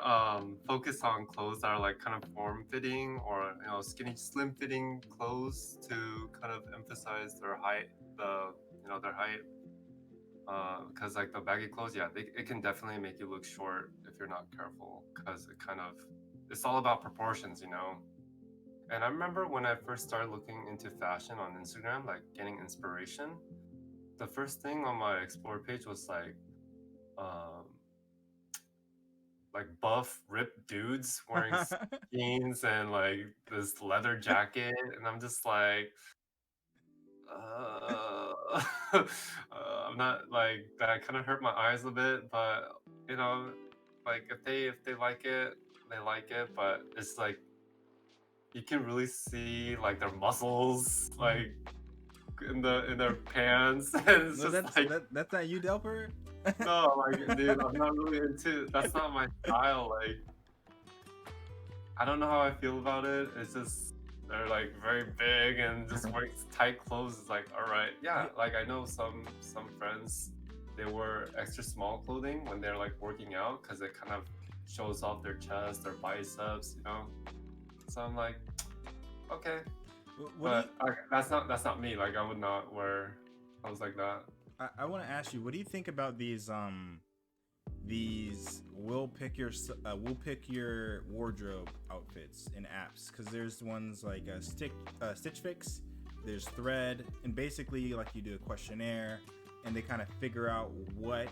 focus on clothes that are like kind of form fitting or skinny slim fitting clothes to kind of emphasize their height, their height. Because like the baggy clothes, yeah, it can definitely make you look short if you're not careful. Because it's all about proportions, you know. And I remember when I first started looking into fashion on Instagram, like getting inspiration, the first thing on my explore page was um, like buff, ripped dudes wearing jeans and like this leather jacket, and I'm just like, uh, I'm not like that. Kind of hurt my eyes a bit, but you know, like if they like it, they like it. But it's like you can really see like their muscles, like in their pants, and it's No, just like that's not you, Delper. no, like dude, I'm not really into. That's not my style. Like I don't know how I feel about it. It's just they're like very big and just wearing tight clothes is like all right, yeah. Yeah. Like I know some friends they wear extra small clothing when they're like working out because it kind of shows off their chest, their biceps, you know. So I'm like, okay, What do you? but that's not me. Like I would not wear clothes like that. I want to ask you, what do you think about these we'll pick your wardrobe outfits in apps? Because there's ones like Stitch Fix, there's Thread, and basically like you do a questionnaire, and they kind of figure out what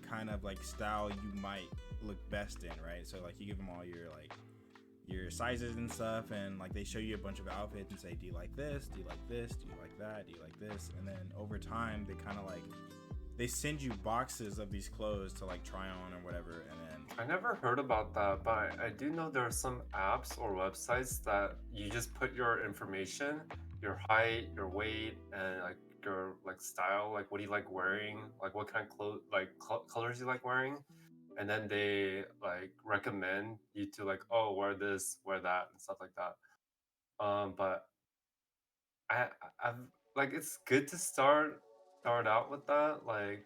kind of like style you might look best in, right? So like you give them all your sizes and stuff, and like they show you a bunch of outfits and say, do you like this, do you like this, do you like that, do you like this, and then over time they kind of like they send you boxes of these clothes to like try on or whatever, and then I never heard about that, but I do know there are some apps or websites that you just put your information, your height, your weight, and like your like style, like what do you like wearing, like what kind of clothes, like colors you like wearing, and then they like recommend you to like oh wear this, wear that, and stuff like that. But I I've like it's good to start out with that like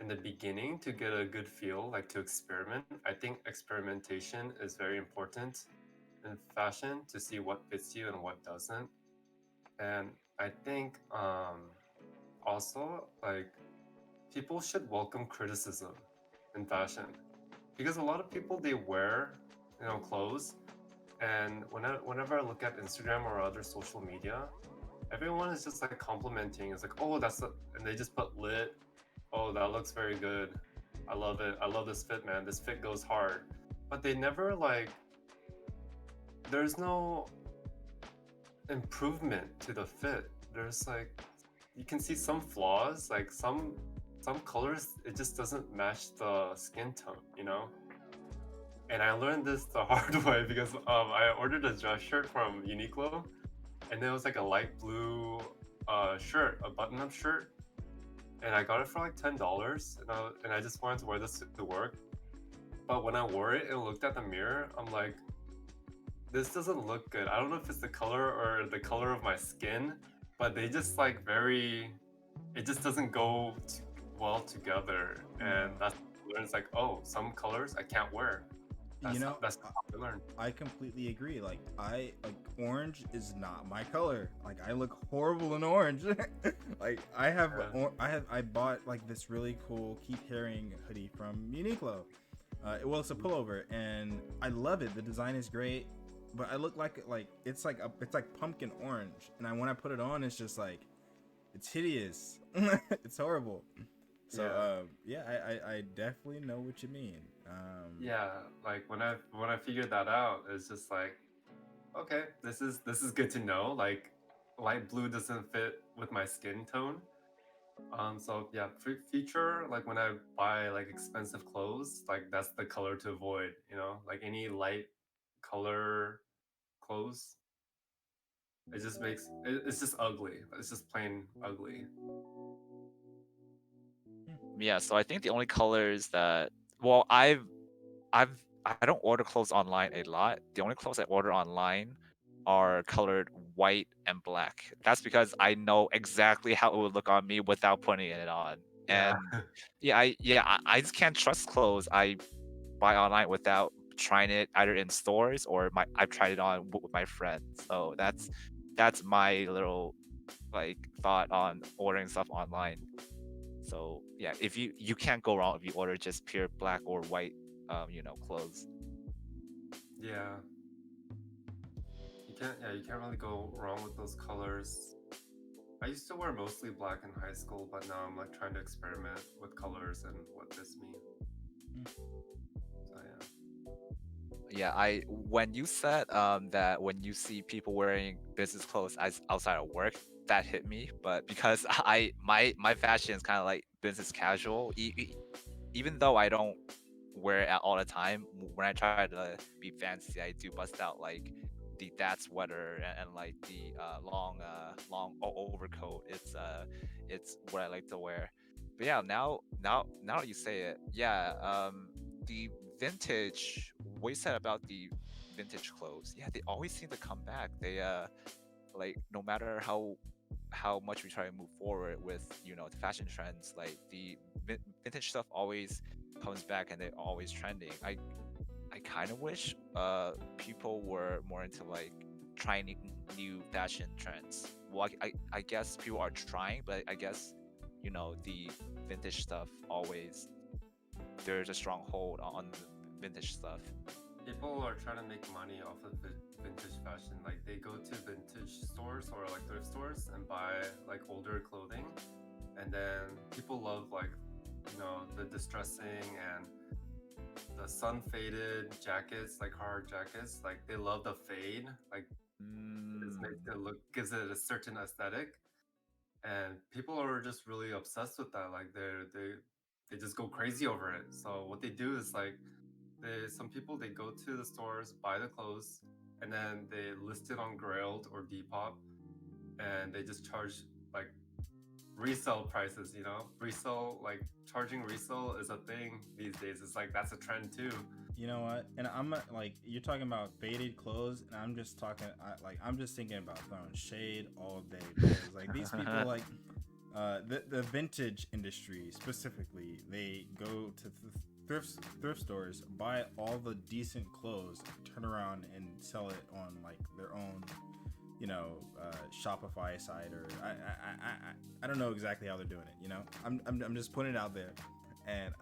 in the beginning to get a good feel, like to experiment. I think experimentation is very important in fashion to see what fits you and what doesn't. And I think also like people should welcome criticism in fashion because a lot of people they wear clothes and whenever I look at Instagram or other social media, everyone is just like complimenting. It's like, oh, and they just put lit. Oh, that looks very good. I love it. I love this fit, man. This fit goes hard. But they never like, there's no improvement to the fit. There's like, you can see some flaws. Like some colors, it just doesn't match the skin tone, you know. And I learned this the hard way because I ordered a dress shirt from Uniqlo, and it was like a light blue shirt, a button-up shirt, and I got it for like $10, and I just wanted to wear this to work. But when I wore it and looked at the mirror, I'm like, this doesn't look good. I don't know if it's the color or the color of my skin, but they just like it just doesn't go well together. And no. that's when it's like, oh, some colors I can't wear. You know, That's how I learned. I completely agree. Like orange is not my color. Like I look horrible in orange. Like Yeah. I bought like this really cool Keith Haring hoodie from Uniqlo. Well, it's a pullover, and I love it. The design is great, but I look like it's like pumpkin orange, and when I put it on, it's just like it's hideous. It's horrible. So Yeah. yeah, I definitely know what you mean. Yeah, like when I figured that out, it's just like, okay, this is good to know. Like light blue doesn't fit with my skin tone. So yeah, future like when I buy like expensive clothes, like that's the color to avoid. You know, like any light color clothes, it's just ugly. It's just plain ugly. Yeah, so I think the only colors that I don't order clothes online a lot. The only clothes I order online are colored white and black. That's because I know exactly how it would look on me without putting it on. Yeah. And I just can't trust clothes I buy online without trying it either in stores or I've tried it on with my friends. So that's my little like thought on ordering stuff online. So yeah, if you can't go wrong if you order just pure black or white clothes. Yeah. You can't really go wrong with those colors. I used to wear mostly black in high school, but now I'm like trying to experiment with colors and what fits me. So yeah. Yeah, I when you said that when you see people wearing business clothes as outside of work, that hit me. But because my fashion is kind of like business casual, even though I don't wear it all the time, when I try to be fancy, I do bust out like the dad sweater and like the long overcoat. It's what I like to wear. But yeah, now that you say it, yeah, the vintage. What you said about the vintage clothes, yeah, they always seem to come back. They like no matter how much we try to move forward with the fashion trends, like the vintage stuff always comes back and they're always trending. I kind of wish people were more into like trying new fashion trends. Well, I guess people are trying, but I guess the vintage stuff always, there's a strong hold on the vintage stuff. People are trying to make money off of vintage fashion. Like they go to vintage stores or like thrift stores and buy like older clothing, and then people love like the distressing and the sun faded jackets, like hard jackets. Like they love the fade. Like it just makes it look, gives it a certain aesthetic, and people are just really obsessed with that. Like they just go crazy over it. So what they do is like some people, they go to the stores, buy the clothes, and then they list it on Grailed or Depop, and they just charge like resale prices. Resale, like charging resale is a thing these days. It's like that's a trend too. You know what? And I'm not like, you're talking about faded clothes, and I'm just talking. I'm just thinking about throwing shade all day because like these people like the vintage industry specifically, they go to thrift stores, buy all the decent clothes, turn around and sell it on like their own Shopify site, or I don't know exactly how they're doing it. I'm just putting it out there, and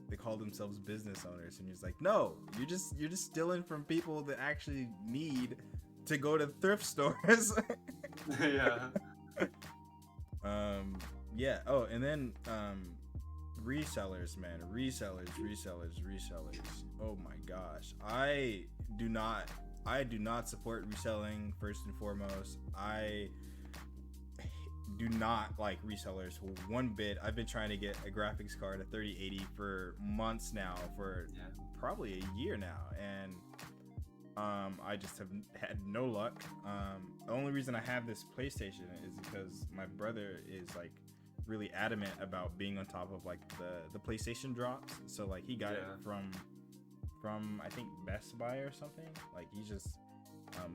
they call themselves business owners, and you're just like, no, you're just stealing from people that actually need to go to thrift stores. Yeah. Yeah. Oh, and then resellers, man, resellers. Oh my gosh, I do not support reselling. First and foremost, I do not like resellers one bit. I've been trying to get a graphics card, a 3080, for months now, for probably a year now, and I just have had no luck. The only reason I have this PlayStation is because my brother is like really adamant about being on top of like the PlayStation drops. So like he got it from I think Best Buy or something. Like he's just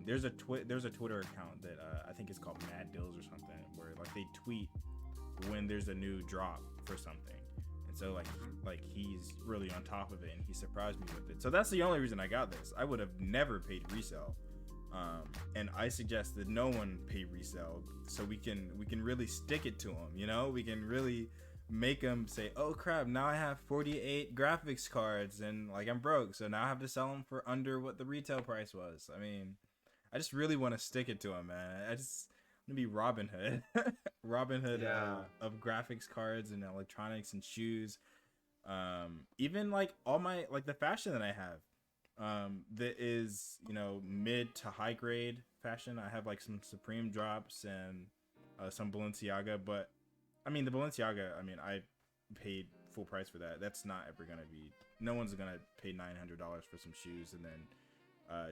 there's a Twitter account that I think it's called Mad Deals or something, where like they tweet when there's a new drop for something. And so like he's really on top of it, and he surprised me with it. So that's the only reason I got this. I would have never paid resale. And I suggest that no one pay resale, so we can really stick it to them. We can really make them say, oh crap, now I have 48 graphics cards and like I'm broke, so now I have to sell them for under what the retail price was. I mean, I just really want to stick it to them, man. I'm gonna be Robin Hood. Robin Hood of graphics cards and electronics and shoes. Even like all my like the fashion that I have, that is mid to high grade fashion. I have like some Supreme drops and some Balenciaga, but I mean the Balenciaga, I mean I paid full price for that. That's not ever gonna be, no one's gonna pay $900 for some shoes and then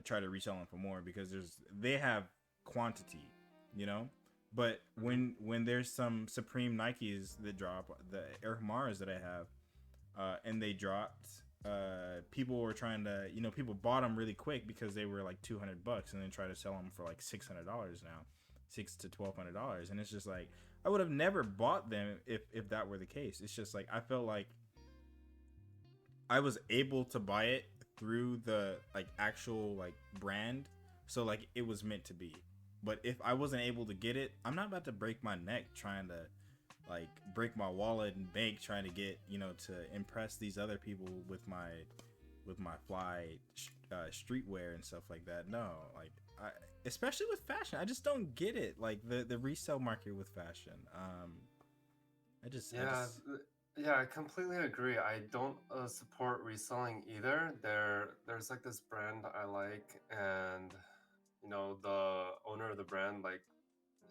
try to resell them for more, because they have quantity, But when there's some Supreme Nikes that drop, the Air Maras that I have, and they dropped, people were trying to, people bought them really quick because they were like $200, and then try to sell them for like $600 now, $600 to $1,200, and it's just like I would have never bought them if that were the case. It's just like I felt like I was able to buy it through the like actual like brand, so like it was meant to be. But if I wasn't able to get it, I'm not about to break my neck trying to like break my wallet and bank trying to get, to impress these other people with my fly streetwear and stuff like that. No, like especially with fashion, I just don't get it. Like the resale market with fashion. Yeah, I completely agree. I don't support reselling either. There's like this brand I like, and the owner of the brand, like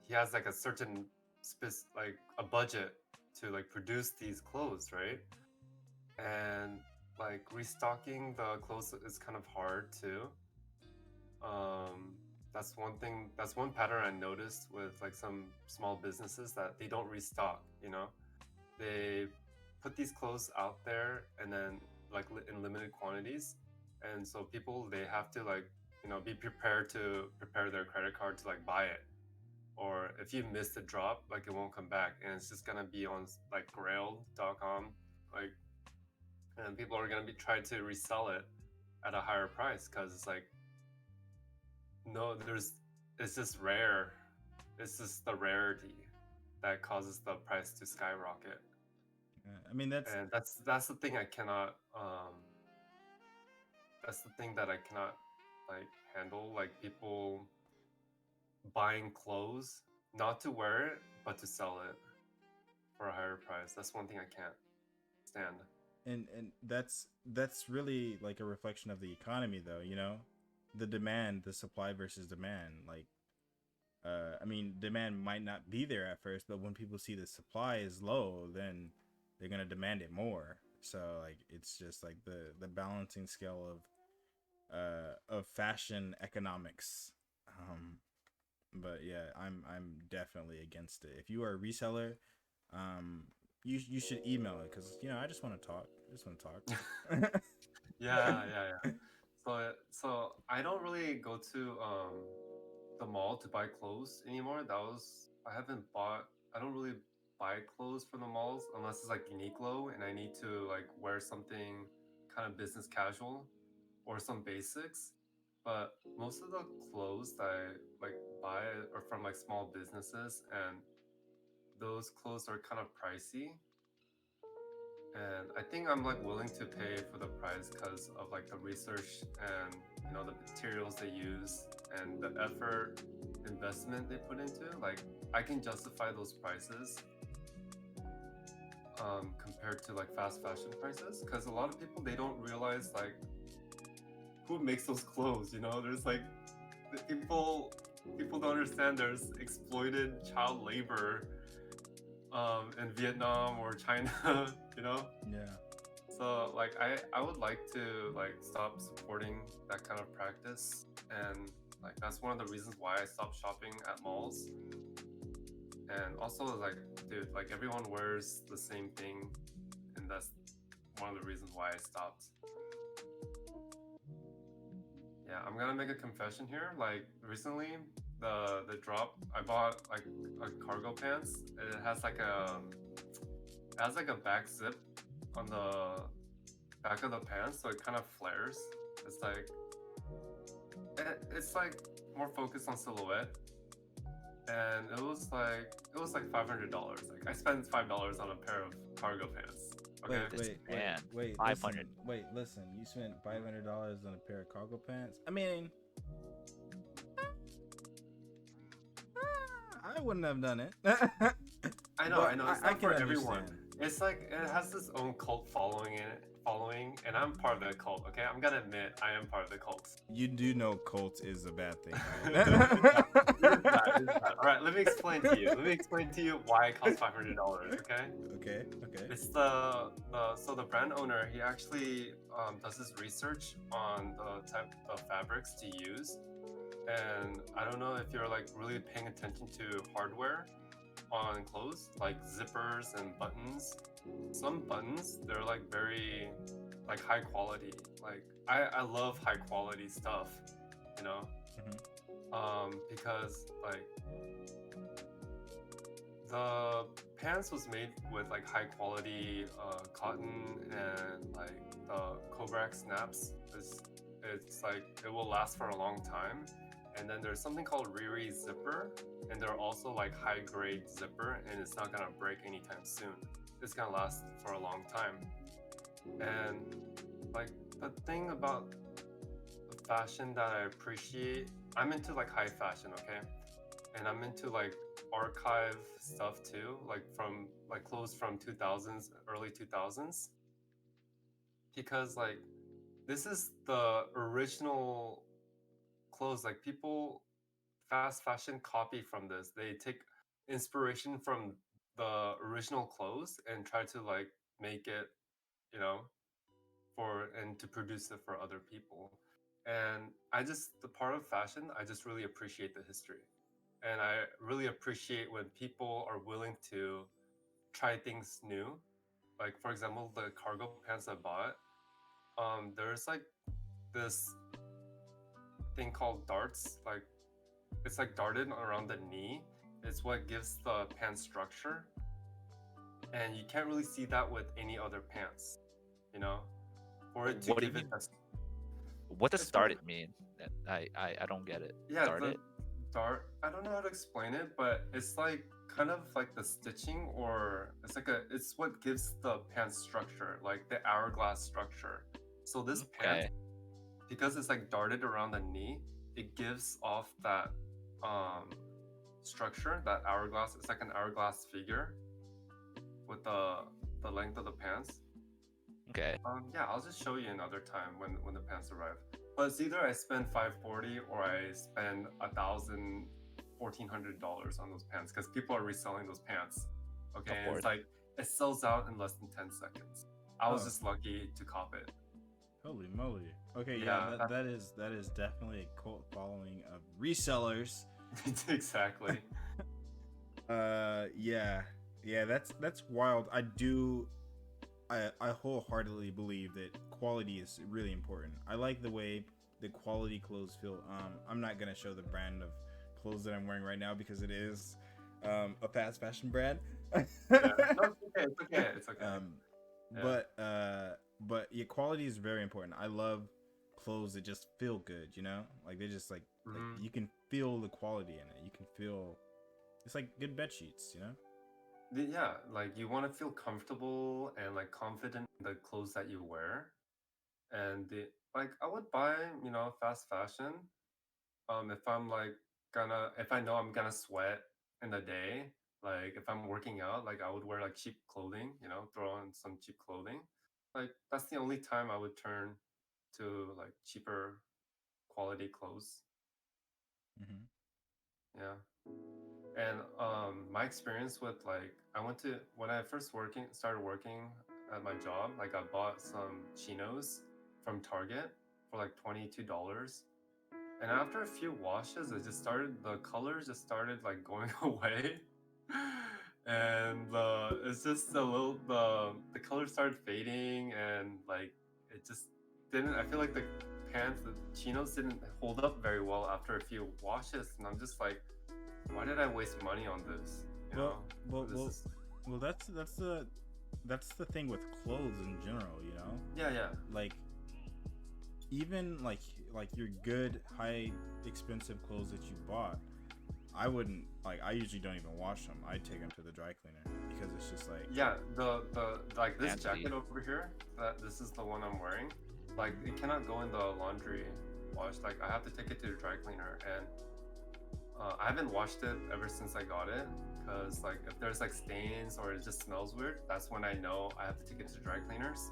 he has like a certain like a budget to like produce these clothes, right? And like restocking the clothes is kind of hard too. That's one thing. That's one pattern I noticed with like some small businesses, that they don't restock. They put these clothes out there and then like in limited quantities, and so people, they have to like be prepared to prepare their credit card to like buy it, or if you miss the drop, like it won't come back, and it's just gonna be on like grailed.com, like, and people are gonna be trying to resell it at a higher price because it's like, no, it's just rare. It's just the rarity that causes the price to skyrocket. I mean, that's the thing I cannot that's the thing that I cannot like handle, like people buying clothes not to wear it but to sell it for a higher price. That's one thing I can't stand. And that's really like a reflection of the economy, though. The demand, the supply versus demand. Like, I mean, demand might not be there at first, but when people see the supply is low, then they're gonna demand it more. So like it's just like the balancing scale of fashion economics. But yeah, I'm definitely against it. If you are a reseller, you should email it, because I just want to talk. Yeah. So I don't really go to the mall to buy clothes anymore. I don't really buy clothes from the malls unless it's like Uniqlo and I need to like wear something kind of business casual or some basics. But most of the clothes that I like buy are from like small businesses, and those clothes are kind of pricey. And I think I'm like willing to pay for the price because of like the research and the materials they use and the effort investment they put into it. Like I can justify those prices compared to like fast fashion prices, because a lot of people, they don't realize like who makes those clothes. There's like people don't understand there's exploited child labor in Vietnam or China. Yeah. So like I would like to like stop supporting that kind of practice, and like that's one of the reasons why I stopped shopping at malls. And also like, dude, like everyone wears the same thing, and that's one of the reasons why I stopped. Yeah, I'm gonna make a confession here. Like recently, the drop, I bought like a cargo pants. It has like a back zip on the back of the pants, so it kind of flares. It's like it's like more focused on silhouette, and it was like $500. Like I spent $5 on a pair of cargo pants. Okay. Wait, 500. Listen. You spent $500 on a pair of cargo pants. I mean, I wouldn't have done it. I know. It's not for everyone. Understand. It's like it has its own cult following, and I'm part of the cult. Okay, I'm gonna admit I am part of the cult. You do know cult is a bad thing, It right? is bad. All right, let me explain to you why it costs $500. Okay. Okay. It's the brand owner. He actually does his research on the type of fabrics to use, And I don't know if you're like really paying attention to hardware on clothes, like zippers and buttons. Some buttons, they're like very like high quality. Like I love high quality stuff, you know? Because like the pants was made with like high quality cotton, and like the Cobrak snaps it's like it will last for a long time. And then there's something called Riri zipper, and they're also like high grade zipper, and it's not gonna break anytime soon. It's gonna last for a long time. And like the thing about fashion that I appreciate, I'm into like high fashion, okay? And I'm into like archive stuff too, like from like clothes from 2000s, early 2000s, because like this is the original clothes. Like people fast fashion copy from this. They take inspiration from the original clothes and try to like make it, you know, for and to produce it for other people. And I just the part of fashion, I just really appreciate the history. And I really appreciate when people are willing to try things new. Like for example, the cargo pants I bought, there's like this thing called darts, like it's like darted around the knee. It's what gives the pant structure, and you can't really see that with any other pants, you know, for it to What do you give it mean? a What does it's like started mean? I don't get it. yeah, the Started? dart, I don't know how to explain it, but it's like kind of like the stitching, or it's like it's what gives the pant structure, like the hourglass structure. So this pant, Okay. because it's like darted around the knee, it gives off that um structure, that hourglass. It's like an hourglass figure with the length of the pants. Okay. Yeah, I'll just show you another time when the pants arrive. But it's either I spend 540 or I spend $1,400 on those pants, because people are reselling those pants. Okay, Of and course. it's like it sells out in less than 10 seconds. I was Oh, just lucky to cop it. holy moly. Okay, yeah, Yeah, that is definitely a cult following of resellers. exactly. Yeah. Yeah, that's wild. I wholeheartedly believe that quality is really important. I like the way the quality clothes feel. I'm not gonna show the brand of clothes that I'm wearing right now because it is a fast fashion brand. Yeah, no, it's okay. It's okay. It's okay. um, Yeah. but yeah, quality is very important. I love clothes that just feel good. You know, like they just like Mhm. you can feel the quality in it. You can feel it's like good bed sheets. You know. Yeah, like you want to feel comfortable and like confident in the clothes that you wear. And like I would buy, you know, fast fashion. If I'm like gonna, if I know I'm gonna sweat in the day, like if I'm working out, like I would wear like cheap clothing, you know, throw on some cheap clothing. Like that's the only time I would turn to like cheaper quality clothes. Mm-hmm. Yeah. And my experience with like I went to when I first started working at my job, like I bought some chinos from Target for like $22. And after a few washes, the colors just started like going away. And it's just a little the color started fading, and like it just didn't, I feel like the chinos didn't hold up very well after a few washes, and I'm just like, why did I waste money on this? You know, Well, well, this well, is well. That's the thing with clothes in general. You know, yeah, yeah, like even like your good high expensive clothes that you bought. I wouldn't like. I usually don't even wash them. I take them to the dry cleaner because it's just like yeah. The like this Fancy. jacket over here, that this is the one I'm wearing. Like it cannot go in the laundry wash. Like I have to take it to the dry cleaner, and I haven't washed it ever since I got it. Cause like if there's like stains or it just smells weird, that's when I know I have to take it to dry cleaners.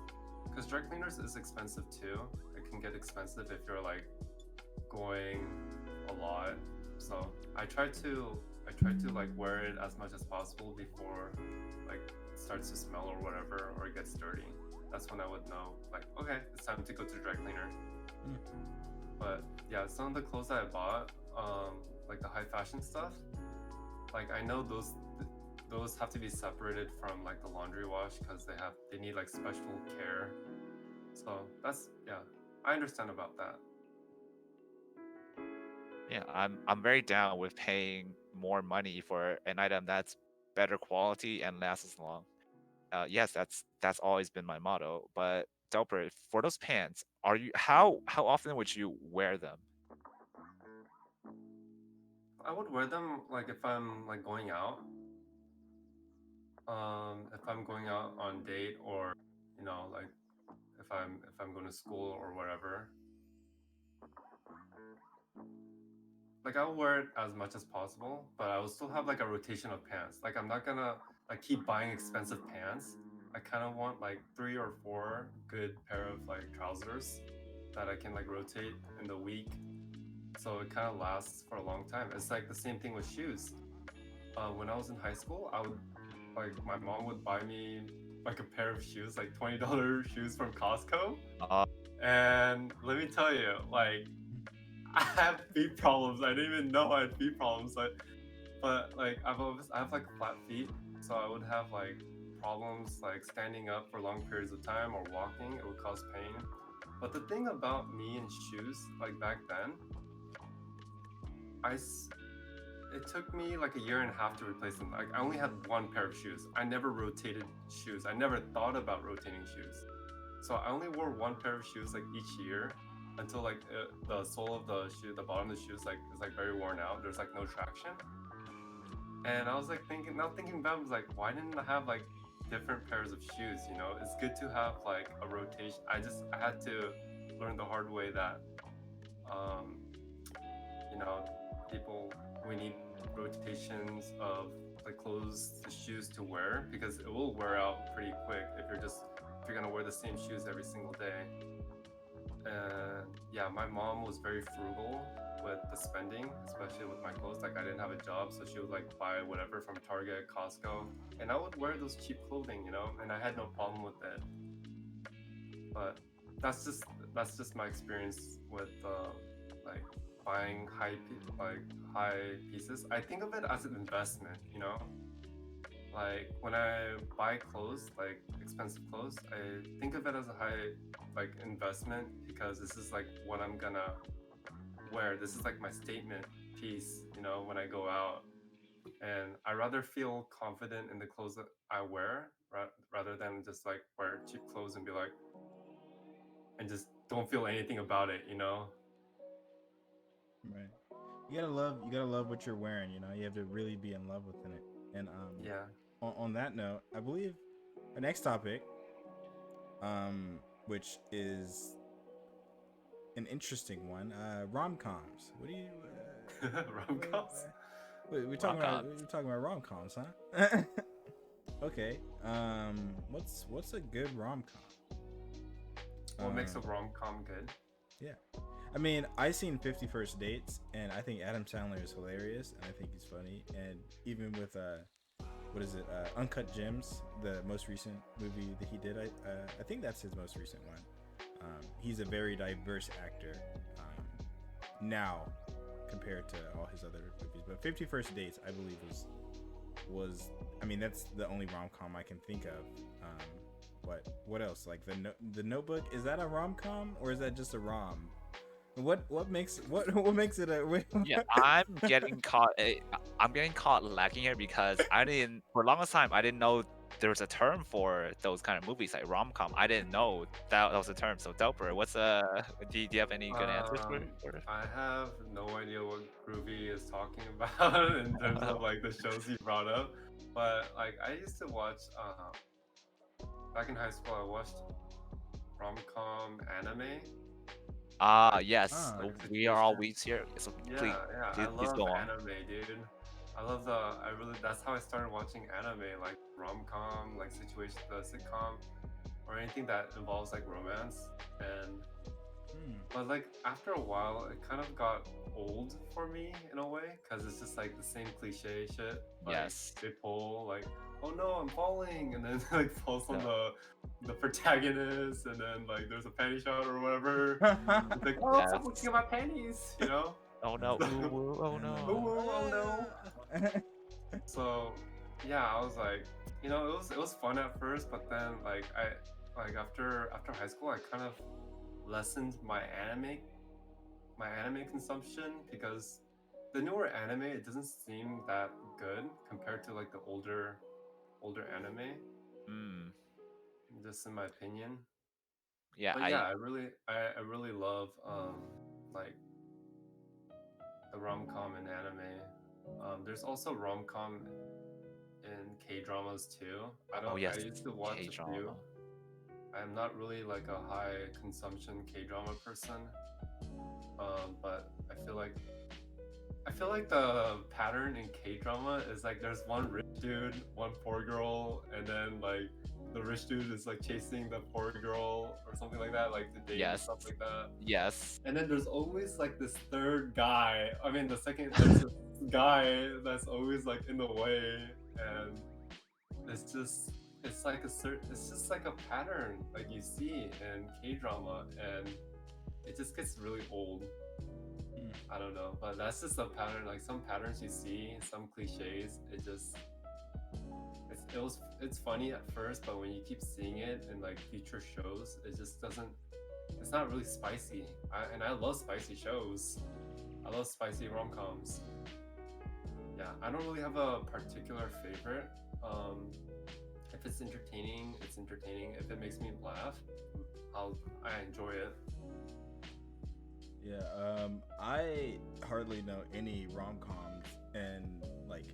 Cause dry cleaners is expensive too. It can get expensive if you're like going a lot. So I try to like wear it as much as possible before like it starts to smell or whatever, or it gets dirty. That's when I would know like, okay, it's time to go to the dry cleaner. mm, But yeah, some of the clothes that I bought, like the high fashion stuff, like I know those have to be separated from like the laundry wash because they need like special care. So that's, yeah, I understand about that. Yeah, I'm very down with paying more money for an item that's better quality and lasts as long. Yes, that's always been my motto. But Delper, for those pants, are you how often would you wear them? I would wear them like if I'm like going out, if I'm going out on date, or like if I'm going to school or whatever. Like I'll wear it as much as possible, but I will still have like a rotation of pants. Like I'm not gonna like keep buying expensive pants. I kind of want like 3 or 4 good pair of like trousers that I can like rotate in the week, so it kind of lasts for a long time. It's like the same thing with shoes. When I was in high school, I would like my mom would buy me like a pair of shoes, like $20 shoes from Costco, Uh, and let me tell you, like I have feet problems. I didn't even know I had feet problems. But like I have like flat feet, so I would have like problems like standing up for long periods of time or walking. It would cause pain. But the thing about me and shoes, like back then, it took me like a year and a half to replace them. Like I only had one pair of shoes. I never rotated shoes. I never thought about rotating shoes. So I only wore one pair of shoes like each year until like the sole of the shoe, the bottom of the shoes is like very worn out. There's like no traction. And I was like thinking about it, I was like, why didn't I have like different pairs of shoes? It's good to have like a rotation. I had to learn the hard way that um, you know, people, we need rotations of like clothes, the shoes to wear, because it will wear out pretty quick if you're gonna wear the same shoes every single day. And yeah, my mom was very frugal with the spending, especially with my clothes. Like I didn't have a job, so she would like buy whatever from Target, Costco, and I would wear those cheap clothing, and I had no problem with it. But that's just my experience with like buying high pieces. I think of it as an investment. Like when I buy clothes, like expensive clothes, I think of it as a high like investment, because this is like what I'm gonna wear. This is like my statement piece, when I go out. And I rather feel confident in the clothes that I wear, rather than just like wear cheap clothes and be like, and just don't feel anything about it. Right. You gotta love what you're wearing. You have to really be in love with it. And Yeah. on that note, I believe our next topic, which is an interesting one, rom-coms. What do you? Rom-coms. We're Rom-coms. talking about rom-coms, huh? Okay. What's a good rom-com? What makes a rom-com good? Yeah. I mean, I seen 50 First Dates, and I think Adam Sandler is hilarious, and I think he's funny. And even with what is it? Uncut Gems, the most recent movie that he did. I think that's his most recent one. He's a very diverse actor now compared to all his other movies. But 50 First Dates, I believe, was I mean, that's the only rom-com I can think of. What else? Like the Notebook, is that a rom-com or is that just a rom? What makes it a Yeah, I'm getting caught lacking here because I didn't for the longest time I didn't know there was a term for those kind of movies like rom-com. I didn't know that was a term. So Delper, do you have any good answers for it? I have no idea what Grroovie is talking about in terms of like the shows he brought up, but like I used to watch back in high school. I watched rom-com anime. Yes, Like we are all situation. weeds here. So Yeah, yeah, I please love go on. anime, dude. That's how I started watching anime, like rom-com, like situation, the sitcom, or anything that involves like romance. And but like after a while, it kind of got old for me in a way, because it's just like the same cliche shit. Like Yes. they pull like, oh no, I'm falling, and then like falls on No. the protagonist, and then like there's a panty shot or whatever. It's like, oh, I'm Yes. looking at my panties. Oh no. Ooh, ooh, oh And no. Oh no. then, So yeah, I was like, it was fun at first, but then after high school, I kind of lessened my anime consumption because the newer anime, it doesn't seem that good compared to like the older anime, Mm. just in my opinion. Yeah, But yeah, I really love like the rom-com in anime. There's also rom-com in K-dramas too. oh I yes, used to watch a few. K-drama. I'm not really like a high consumption K-drama person, but I feel like the pattern in K-drama is like there's one rich dude, one poor girl, and then like the rich dude is like chasing the poor girl or something like that, like to date and Yes. stuff like that. Yes. And then there's always like this third guy. I mean, there's this guy that's always like in the way, and it's just it's just like a pattern like you see in K drama, and it just gets really old. I don't know, but that's just a pattern. Like some patterns you see, some cliches. It's funny at first, but when you keep seeing it in like future shows, it just doesn't. It's not really spicy. And I love spicy shows. I love spicy rom-coms. Yeah, I don't really have a particular favorite. If it's entertaining, it's entertaining. If it makes me laugh, I enjoy it. yeah, I hardly know any rom coms and like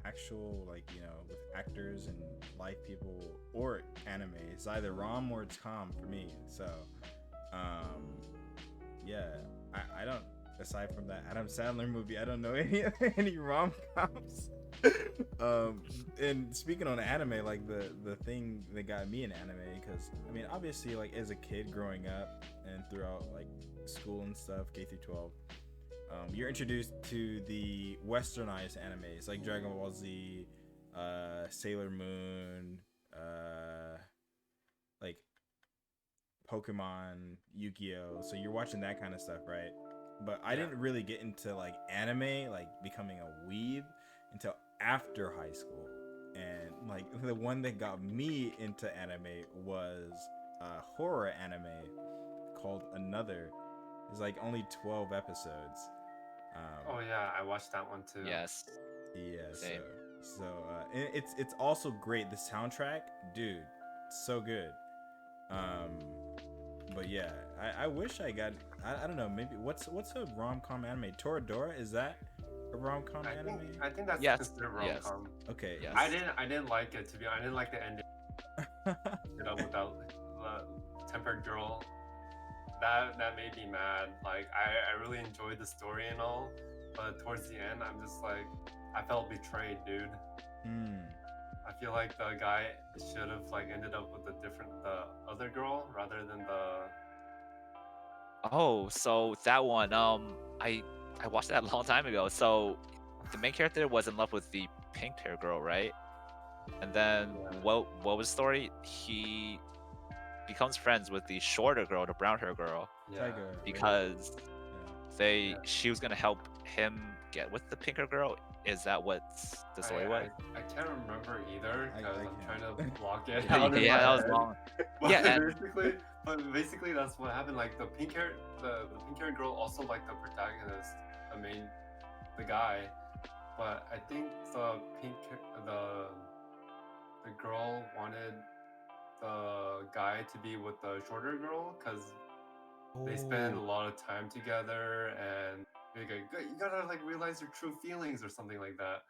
actual like with actors and life people or anime. It's either rom or it's com for me. So, yeah, I don't. Aside from that Adam Sandler movie, I don't know any rom coms. And speaking on anime, like the thing that got me in anime, because I mean, obviously, like as a kid growing up and throughout like school and stuff, K through 12, you're introduced to the westernized animes like Dragon Ball Z, Sailor Moon, like Pokemon, Yu-Gi-Oh. So you're watching that kind of stuff, right? But I didn't really get into like anime, like becoming a weeb, until after high school. And like the one that got me into anime was a horror anime called Another. It's like only 12 episodes. Oh yeah, I watched that one too. Yes. Yeah, Same. so and it's also great. The soundtrack, dude, so good. But yeah, I wish I got. I don't know. Maybe what's a rom com anime? Toradora, is that a rom com anime? I think that's Yes, considered yes. rom-com. Okay. Yes. I didn't like it to be. I didn't like the ending. With that tempered girl. That made me mad. Like I really enjoyed the story and all, but towards the end, I'm just like, I felt betrayed, dude. I feel like the guy should have like ended up with the other girl rather than the. Oh, so that one, I watched that a long time ago. So the main character was in love with the pink hair girl, right? And then what was the story? He becomes friends with the shorter girl, the brown hair girl, Tiger. because Yeah. she was gonna help him get with the pinker girl. Is that what the story was? I can't remember either because I I'm trying can't. to block it out. Yeah, that was long. But Yeah, and basically that's what happened. Like the pink hair girl also liked the protagonist, the guy. But I think the girl wanted the guy to be with the shorter girl because they spend a lot of time together, and you gotta like realize your true feelings or something like that.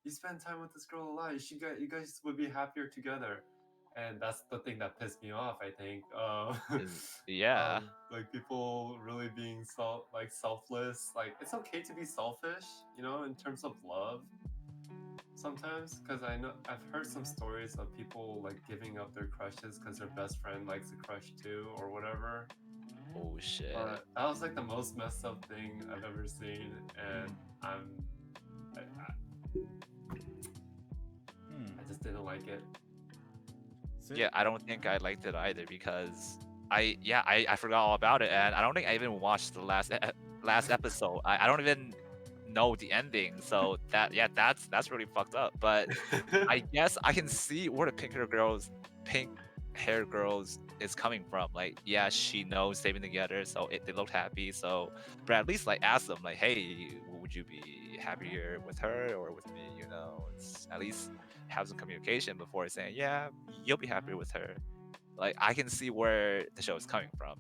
You spend time with this girl a lot. You guys would be happier together, and that's the thing that pissed me off. I think, yeah. like people really being selfless. Like it's okay to be selfish, in terms of love. Sometimes, because I've heard some stories of people like giving up their crushes because their best friend likes a crush too, or whatever. Oh shit. But that was like the most messed up thing I've ever seen, and I just didn't like it. Yeah, I don't think I liked it either because I forgot all about it, and I don't think I even watched the last episode. I don't even know the ending, so that's really fucked up. But I guess I can see where the pink hair girls is coming from. Like, yeah, she knows they've been together, so they looked happy. So, but at least like ask them, like, hey, would you be happier with her or with me? You know, it's at least have some communication before saying, yeah, you'll be happier with her. Like, I can see where the show is coming from,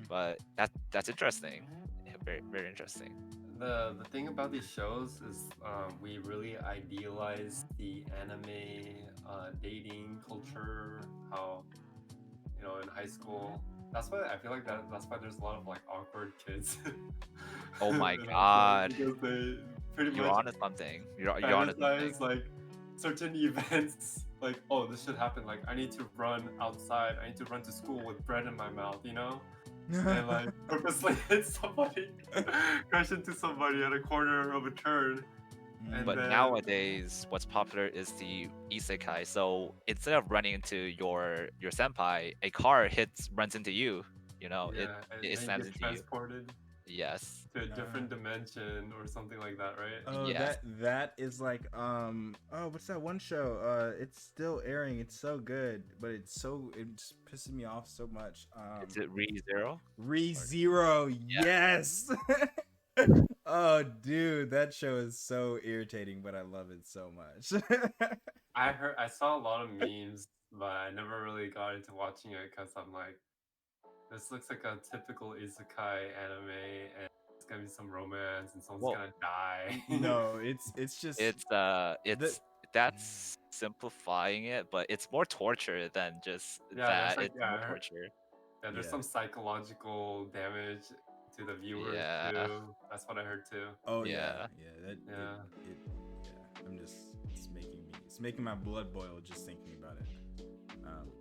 but that's interesting. Yeah, very very interesting. The thing about these shows is we really idealize the anime dating culture. How in high school. That's why I feel like that's why there's a lot of like awkward kids Oh my in high school god, because they pretty you're much onto something. You're onto something. fantasize like certain events. Like, oh, this should happen. Like, I need to run outside. I need to run to school with bread in my mouth. And like purposely hit somebody, crash into somebody at a corner of a turn, and But then nowadays, what's popular is the isekai. So instead of running into your senpai, a car runs into you. You know, yeah, it and you slams get into you. transported Yes. to a different dimension or something like that, right? Oh, Yes. that is like what's that one show? It's still airing. It's so good, but it's pissing me off so much. Is it ReZero? ReZero, yes. Oh, dude, that show is so irritating, but I love it so much. I saw a lot of memes, but I never really got into watching it because I'm like, this looks like a typical isekai anime, and it's gonna be some romance, and someone's Well, gonna die. No, it's just it's that's simplifying it, but it's more torture than just Yeah, there's that. like It's more torture. there's Yeah. some psychological damage to the viewers Yeah. too. That's what I heard too. Oh Yeah. yeah. I'm just it's making my blood boil just thinking about it.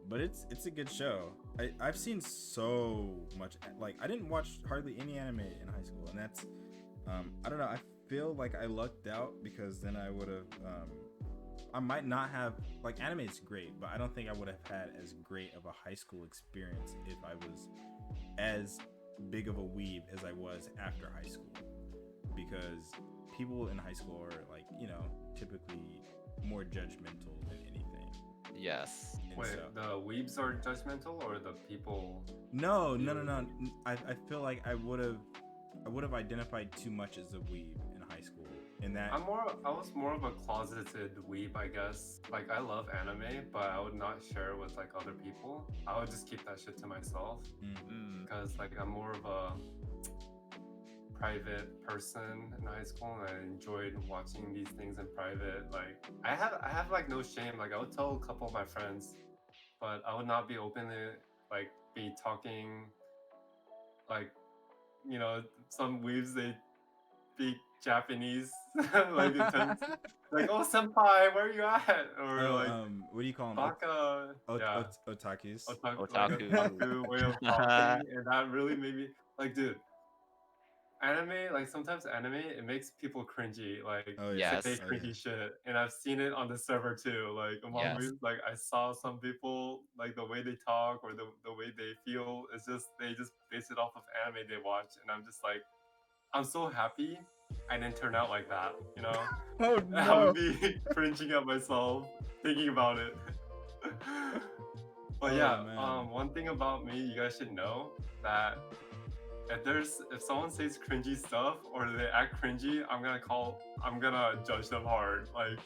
But it's a good show. I've seen so much, like I didn't watch hardly any anime in high school, and that's I don't know. I feel like I lucked out because then I would have I might not have, like, anime is great, but I don't think I would have had as great of a high school experience if I was as big of a weeb as I was after high school, because people in high school are like, typically more judgmental than anything. Yes. And Wait, so, the weebs are judgmental or the people? no. I feel like I would have identified too much as a weeb in high school, and that I was more of a closeted weeb, I guess. Like, I love anime, but I would not share it with like other people. I would just keep that shit to myself Mm. because like I'm more of a private person in high school, and I enjoyed watching these things in private. Like, I have like no shame. Like, I would tell a couple of my friends, but I would not be openly like be talking like some weaves, they speak Japanese like like, oh senpai, where are you at? Or oh like what do you call them? baka, yeah, Otakus. like a Otaku. otaku way of talking, and that really made me like, dude, anime, like sometimes anime, it makes people cringy, like Oh yeah. say Yes. Oh cringy yeah. shit, and I've seen it on the server too. Like among Yes. me, like I saw some people like the way they talk or the way they feel. It's just they just base it off of anime they watch, and I'm just like, I'm so happy I didn't turn out like that. Oh I would no. be cringing at myself thinking about it. But Oh, yeah, man. one thing about me, you guys should know that if someone says cringy stuff or they act cringy, I'm gonna judge them hard. Like,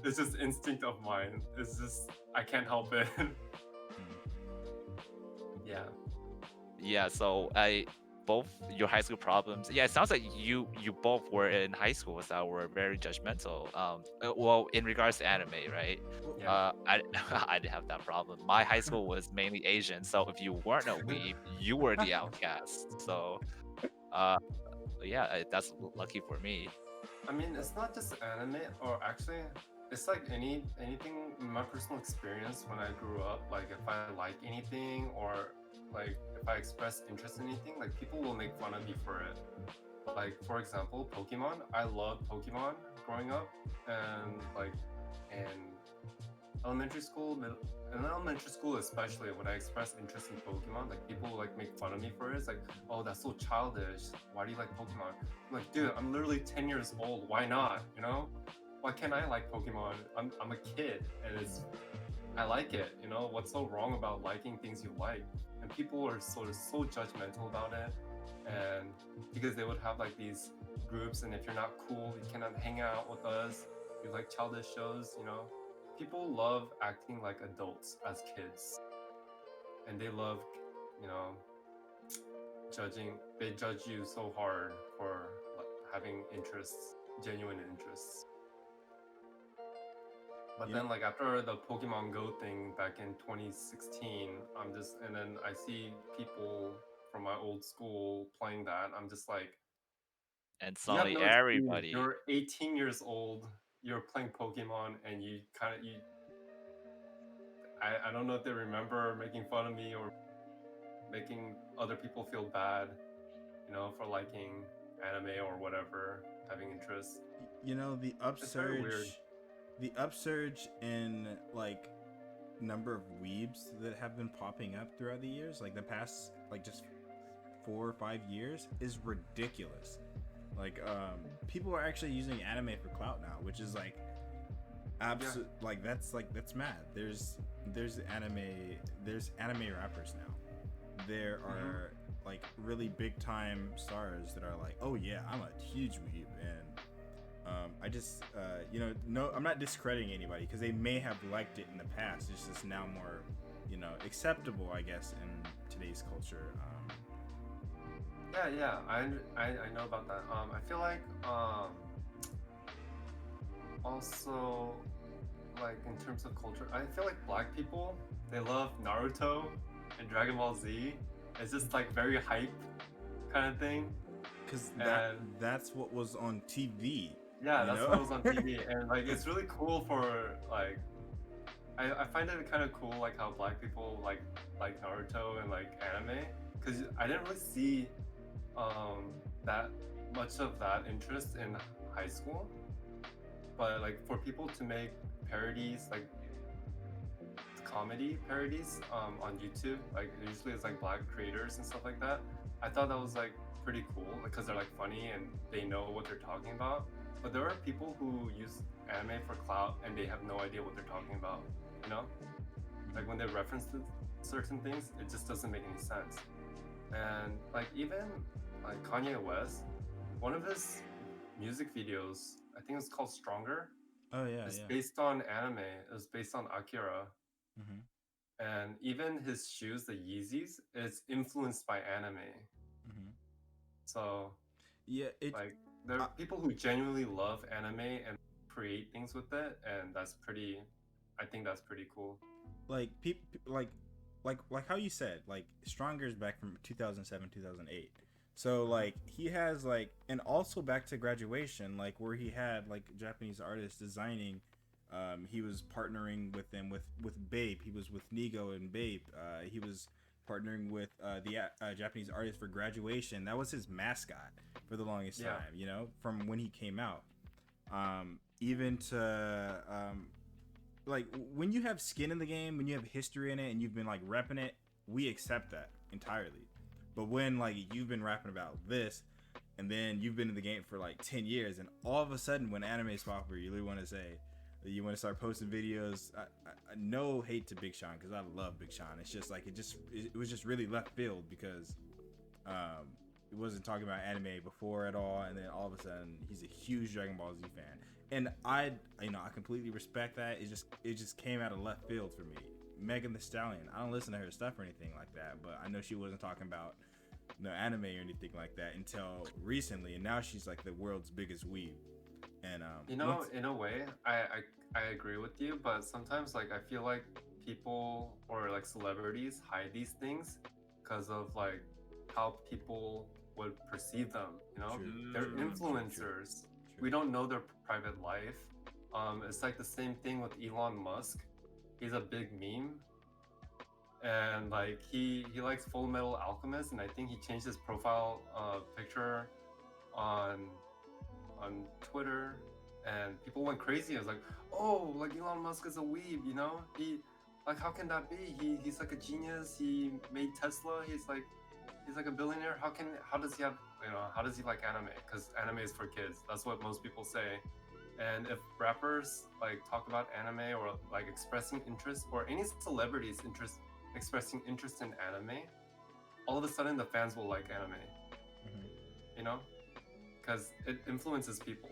it's just instinct of mine. It's just I can't help it. Yeah. Yeah. So both your high school problems. Yeah, it sounds like you both were in high schools that were very judgmental. Well, in regards to anime, right? Yeah. I I didn't have that problem. My high school was mainly Asian, so if you weren't a weeb, you were the outcast. So, uh, yeah, that's lucky for me. I mean, it's not just anime, or actually, it's like anything in my personal experience when I grew up. Like, if I like anything, or like if I express interest in anything, like people will make fun of me for it. Like, for example, Pokemon. I loved Pokemon growing up, and elementary school, in elementary school especially, when I express interest in Pokemon, like people like make fun of me for it. It's like, oh, that's so childish. Why do you like Pokemon? I'm like, dude, I'm literally 10 years old. Why not? You know? Why can't I like Pokemon? I'm a kid, and I like it. You know, what's so wrong about liking things you like? And people are sort of so judgmental about it, and because they would have like these groups, and if you're not cool, you cannot hang out with us. You like childish shows, you know. People love acting like adults as kids, and they love, you know, judging. They judge you so hard for like, having interests, genuine interests. But Yeah. then, like after the Pokemon Go thing back in 2016, and then I see people from my old school playing that. I'm just like, And you have suddenly no excuse. everybody. You're 18 years old. You're playing Pokemon, and you kind of you. I don't know if they remember making fun of me or making other people feel bad, you know, for liking anime or whatever, having interests. You know, It's very weird. the upsurge in like number of weebs that have been popping up throughout the years, like the past like just 4 or 5 years, is ridiculous. Like people are actually using anime for clout now, which is like absolute like that's mad. There's anime rappers now. There are like really big time stars that are like, oh yeah, I'm a huge weeb, and I just you know, no, I'm not discrediting anybody because they may have liked it in the past. It's just now more, you know, acceptable, I guess, in today's culture. Yeah, I know about that. I feel like also like in terms of culture, I feel like black people, they love Naruto and Dragon Ball Z. It's just like very hype kind of thing. Because And that's what was on TV. yeah, you that's know? what was on TV, and like it's really cool for like I find it kind of cool like how black people like Naruto and like anime, because I didn't really see that much of that interest in high school, but like for people to make parodies, like comedy parodies on YouTube, like usually it's like black creators and stuff like that. I thought that was like pretty cool because they're like funny and they know what they're talking about. But there are people who use anime for clout and they have no idea what they're talking about, you know? Like when they reference certain things, it just doesn't make any sense. And like even like Kanye West, one of his music videos, I think it's called Stronger, Oh yeah, is yeah. based on anime. It was based on Akira. Mm-hmm. And even his shoes, the Yeezys, is influenced by anime. Mm-hmm. So Yeah, like there are people who genuinely love anime and create things with it, and that's pretty. I think that's pretty cool. like people like how you said, like Stronger is back from 2007 2008. So like he has like, and also back to Graduation, like where he had like Japanese artists designing. He was partnering with them with Bape. He was with Nigo and Bape. He was partnering with the Japanese artist for Graduation. That was his mascot for the longest time, you know, from when he came out. Even to like when you have skin in the game, when you have history in it, and you've been like repping it, we accept that entirely. But when like you've been rapping about this, and then you've been in the game for like 10 years, and all of a sudden when anime is popular, you really want to say, you want to start posting videos. No hate to Big Sean, because I love Big Sean. It's just like it was just really left field because it wasn't talking about anime before at all, and then all of a sudden he's a huge Dragon Ball Z fan. And I completely respect that. It just came out of left field for me. Megan Thee Stallion, I don't listen to her stuff or anything like that, but I know she wasn't talking about no anime or anything like that until recently, and now she's like the world's biggest weeb. And you know, in a way, I agree with you, but sometimes like I feel like people or like celebrities hide these things because of like how people would perceive them. You know, they're influencers. We don't know their private life. It's like the same thing with Elon Musk. He's a big meme, and like he likes Full Metal Alchemist, and I think he changed his profile picture on Twitter, and people went crazy. It was like, oh, like Elon Musk is a weeb, you know? He, like, how can that be? He's like a genius. He made Tesla. He's like a billionaire. How does he have, you know, how does he like anime? Because anime is for kids. That's what most people say. And if rappers like talk about anime or like expressing interest, or any celebrities expressing interest in anime, all of a sudden the fans will like anime. Mhm. You know, because it influences people.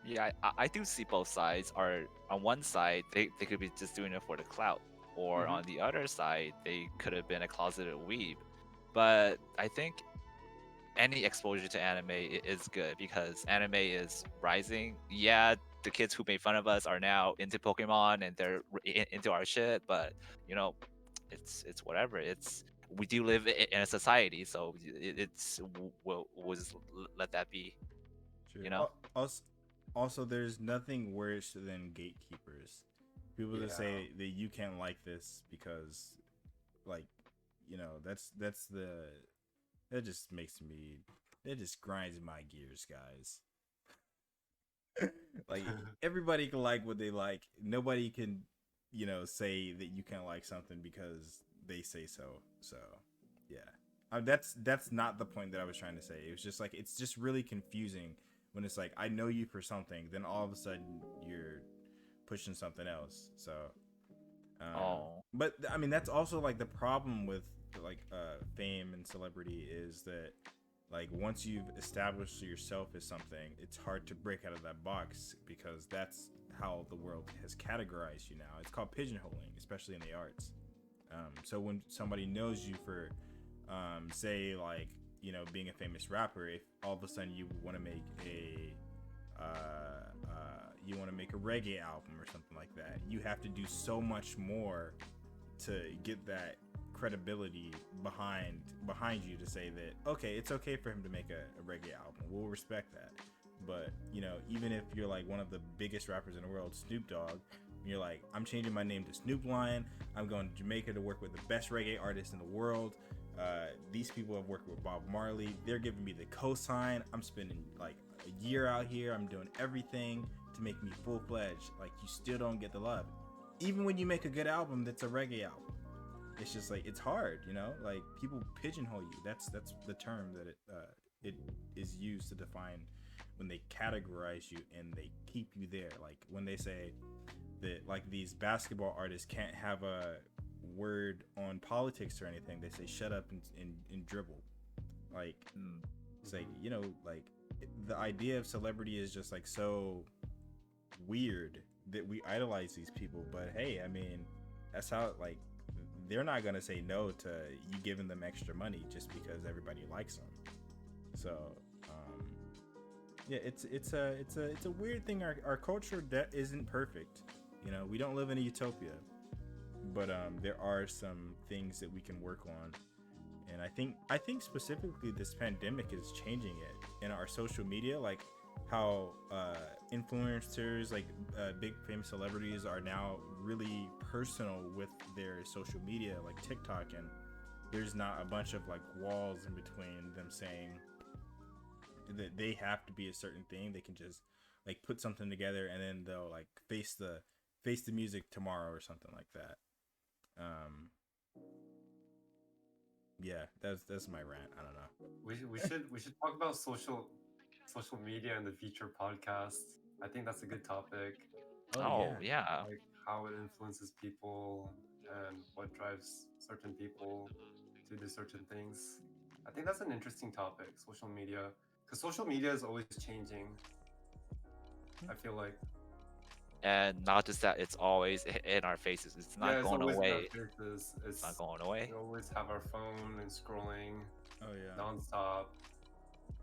Yeah, I do see both sides. Are on one side, they could be just doing it for the clout, or Mhm. on the other side, they could have been a closeted weeb. But I think any exposure to anime is good because anime is rising. Yeah, the kids who made fun of us are now into Pokemon and they're into our shit. But you know, it's whatever. It's we do live in a society, so it's we'll just let that be. True. You know. Also, there's nothing worse than gatekeepers. People that Yeah. say that you can't like this because, like, you know, that's the that just makes me that just grinds my gears, guys. Like everybody can like what they like. Nobody can, you know, say that you can't like something because they say so. So, yeah. That's not the point that I was trying to say. It was just like it's just really confusing when it's like I know you for something, then all of a sudden you're pushing something else. So, Oh. but I mean that's also like the problem with like fame and celebrity is that like once you've established yourself as something, it's hard to break out of that box because that's how the world has categorized you now. It's called pigeonholing, especially in the arts. So when somebody knows you for say like you know being a famous rapper, if all of a sudden you want to make a you want to make a reggae album or something like that, you have to do so much more to get that credibility behind you to say that okay, it's okay for him to make a reggae album. We'll respect that. But you know, even if you're like one of the biggest rappers in the world, Snoop Dogg, and you're like, I'm changing my name to Snoop Lion. I'm going to Jamaica to work with the best reggae artists in the world. These people have worked with Bob Marley. They're giving me the cosign. I'm spending like a year out here. I'm doing everything to make me full fledged. Like you still don't get the love, even when you make a good album that's a reggae album. It's just like it's hard, you know. Like people pigeonhole you. That's the term that it is used to define when they categorize you and they keep you there. Like when they say that like these basketball artists can't have a word on politics or anything. They say shut up and dribble. Like it's like you know like the idea of celebrity is just like so weird that we idolize these people. But hey, I mean that's how like they're not gonna say no to you giving them extra money just because everybody likes them. So yeah, it's a weird thing. Our culture that isn't perfect. You know, we don't live in a utopia, but there are some things that we can work on. And I think specifically this pandemic is changing it in our social media, like how influencers, like big famous celebrities, are now really personal with their social media, like TikTok, and there's not a bunch of like walls in between them saying that they have to be a certain thing. They can just like put something together and then they'll like face the music tomorrow or something like that. Um, yeah, that's my rant. I don't know. We should talk about social media in the future podcast. I think that's a good topic. Oh Oh yeah. yeah. Like how it influences people and what drives certain people to do certain things. I think that's an interesting topic, social media, because social media is always changing. I feel like And not just that, it's always in our faces. It's yeah, not it's going always in our away. faces. It's not It's going we away. always have our phone and scrolling Oh yeah. nonstop,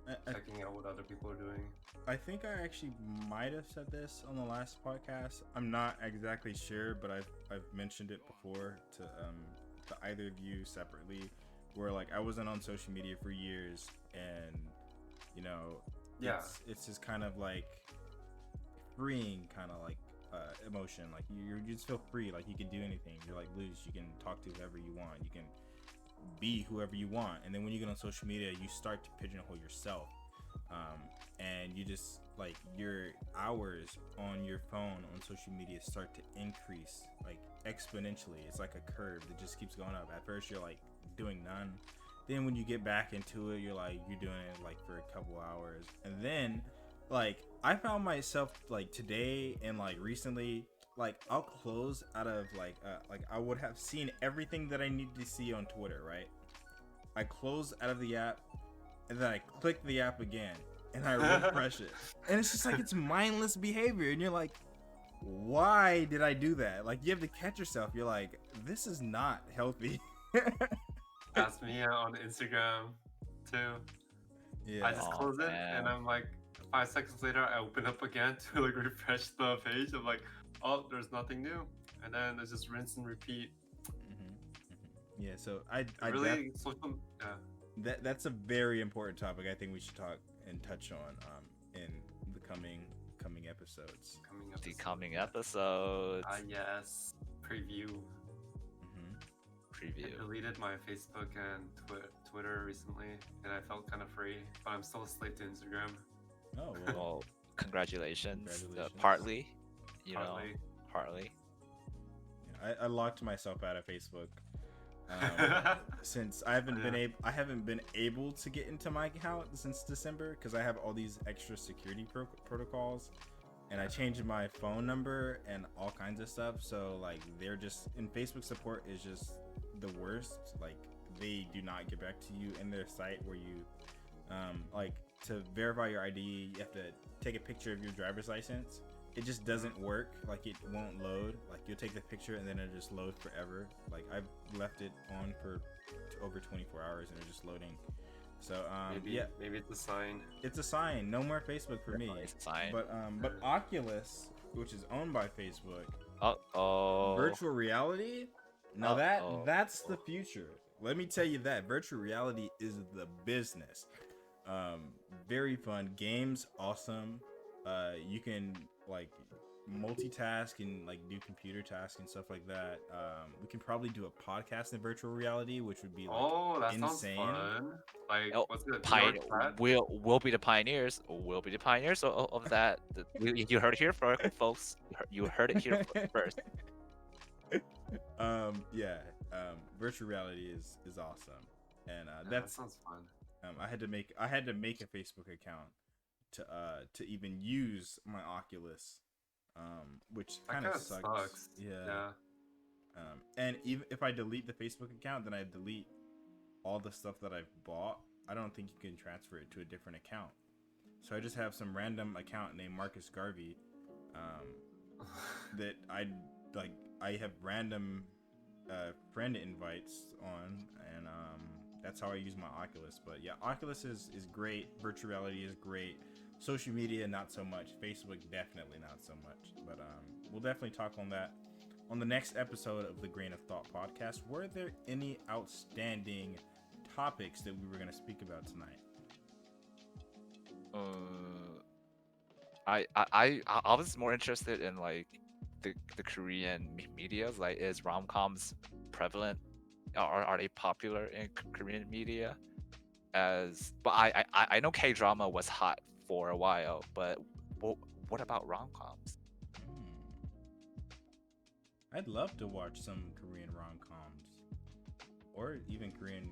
I, checking out what other people are doing. I think I actually might have said this on the last podcast. I'm not exactly sure, but I've mentioned it before to either of you separately, where like I wasn't on social media for years, and you know, Yeah, it's just kind of like freeing, kind of like emotion. Like you just feel free, like you can do anything. You're like loose. You can talk to whoever you want. You can be whoever you want. And then when you get on social media, you start to pigeonhole yourself. And you just like your hours on your phone on social media start to increase like exponentially. It's like a curve that just keeps going up. At first you're like doing none, then when you get back into it, you're doing it like for a couple hours, and then like I found myself like today and like recently, like I'll close out of like I would have seen everything that I need to see on Twitter, right? I close out of the app and then I click the app again and I refresh it. And it's just like it's mindless behavior, and you're like, why did I do that? Like you have to catch yourself. You're like, this is not healthy. That's me on Instagram too. Yeah. I just close it and I'm like 5 seconds later I open up again to like refresh the page. I'm like, oh, there's nothing new, and then it's just rinse and repeat. Yeah, so I really social. Yeah. That's a very important topic. I think we should talk and touch on in the coming episodes. The coming episodes. Yes. Preview. Preview. I deleted my Facebook and Twitter recently, and I felt kind of free, but I'm still a slave to Instagram. Oh well, congratulations. Congratulations. Partly. Partly. Partly. Yeah, I locked myself out of Facebook. Since I haven't been able to get into my account since December because I have all these extra security protocols, and I changed my phone number and all kinds of stuff. So like they're just, and Facebook support is just the worst. Like they do not get back to you in their site where you like to verify your ID, you have to take a picture of your driver's license. It just doesn't work. Like it won't load. Like you'll take the picture and then it'll just load forever. Like I've left it on for over 24 hours and it's just loading. So maybe it's a sign. It's a sign. No more Facebook for me. It's a sign. But Oculus, which is owned by Facebook, Uh-oh. virtual reality. Now that's the future. Let me tell you that virtual reality is the business. Very fun. Games awesome. You can like multitask and like do computer tasks and stuff like that. We can probably do a podcast in virtual reality, which would be like that insane. Sounds fun. Like what's it? We'll be the pioneers. We'll be the pioneers of that. You heard it here first, folks. You heard it here first. Virtual reality is awesome, and that sounds fun. I had to make a Facebook account to even use my Oculus, which kind of sucks. Yeah. And even if I delete the Facebook account, then I delete all the stuff that I've bought. I don't think you can transfer it to a different account. So I just have some random account named Marcus Garvey, that I have random friend invites on, and that's how I use my Oculus. But yeah, Oculus is great. Virtual reality is great. Social media, not so much. Facebook, definitely not so much. But we'll definitely talk on that on the next episode of the Grain of Thought podcast. Were there any outstanding topics that we were going to speak about tonight? I was more interested in like the Korean media. Like, is rom-coms prevalent? Are they popular in Korean media? But I know K-drama was hot for a while, but what about rom-coms? I'd love to watch some Korean rom-coms, or even Korean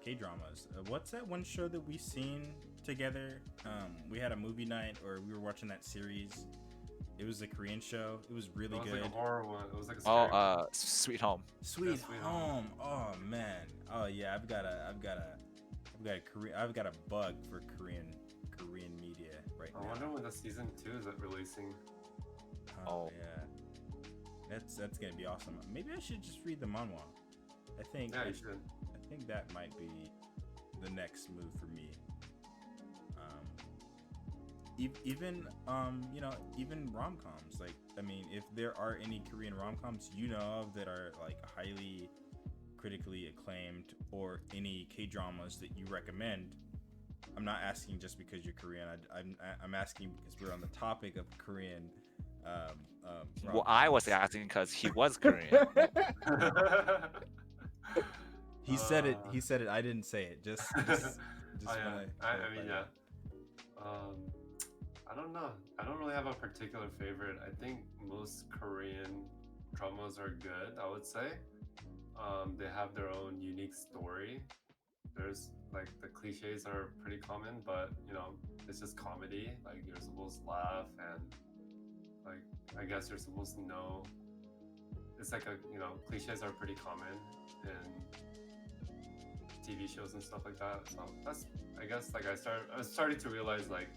K-dramas. What's that one show that we seen together? We had a movie night, or we were watching that series. It was a Korean show. It was really good. Like a horror one. It was like a Sweet Home. Sweet Home. Oh man. Oh yeah. I've got a bug for Korean media right now. I wonder when the season 2 is releasing. Oh yeah. That's gonna be awesome. Maybe I should just read the manhwa. I think you should. I think that might be the next move for me. Even even rom-coms. Like, I mean, if there are any Korean rom-coms you know of that are like highly critically acclaimed, or any K-dramas that you recommend. I'm not asking just because you're Korean. I'm asking because we're on the topic of Korean. Well, I was asking because he was Korean. He said it. He said it. I didn't say it. Just I mean, yeah. I I don't know. I don't really have a particular favorite. I think most Korean dramas are good, I would say. They have their own unique story. There's like the cliches are pretty common, but it's just comedy. Like you're supposed to laugh and like I guess you're supposed to know. It's like cliches are pretty common in TV shows and stuff like that. So that's I guess like I started to realize like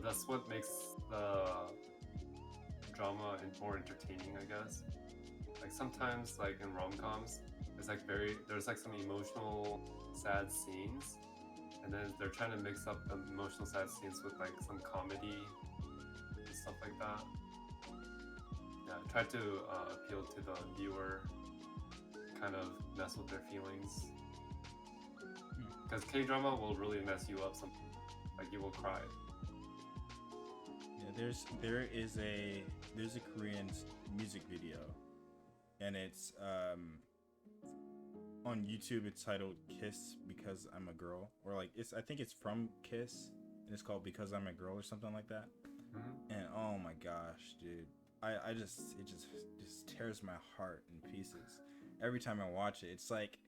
that's what makes the drama more entertaining, I guess. Like sometimes like in rom-coms, there's like some emotional sad scenes, and then they're trying to mix up the emotional sad scenes with like some comedy and stuff like that. Yeah, try to appeal to the viewer, kind of mess with their feelings. Because K-drama will really mess you up. Like you will cry. Yeah, there's a Korean music video, and it's on YouTube. It's titled "Kiss Because I'm a Girl," or like I think it's from Kiss, and it's called "Because I'm a Girl" or something like that. Mm-hmm. And oh my gosh, dude, it just tears my heart in pieces every time I watch it. It's like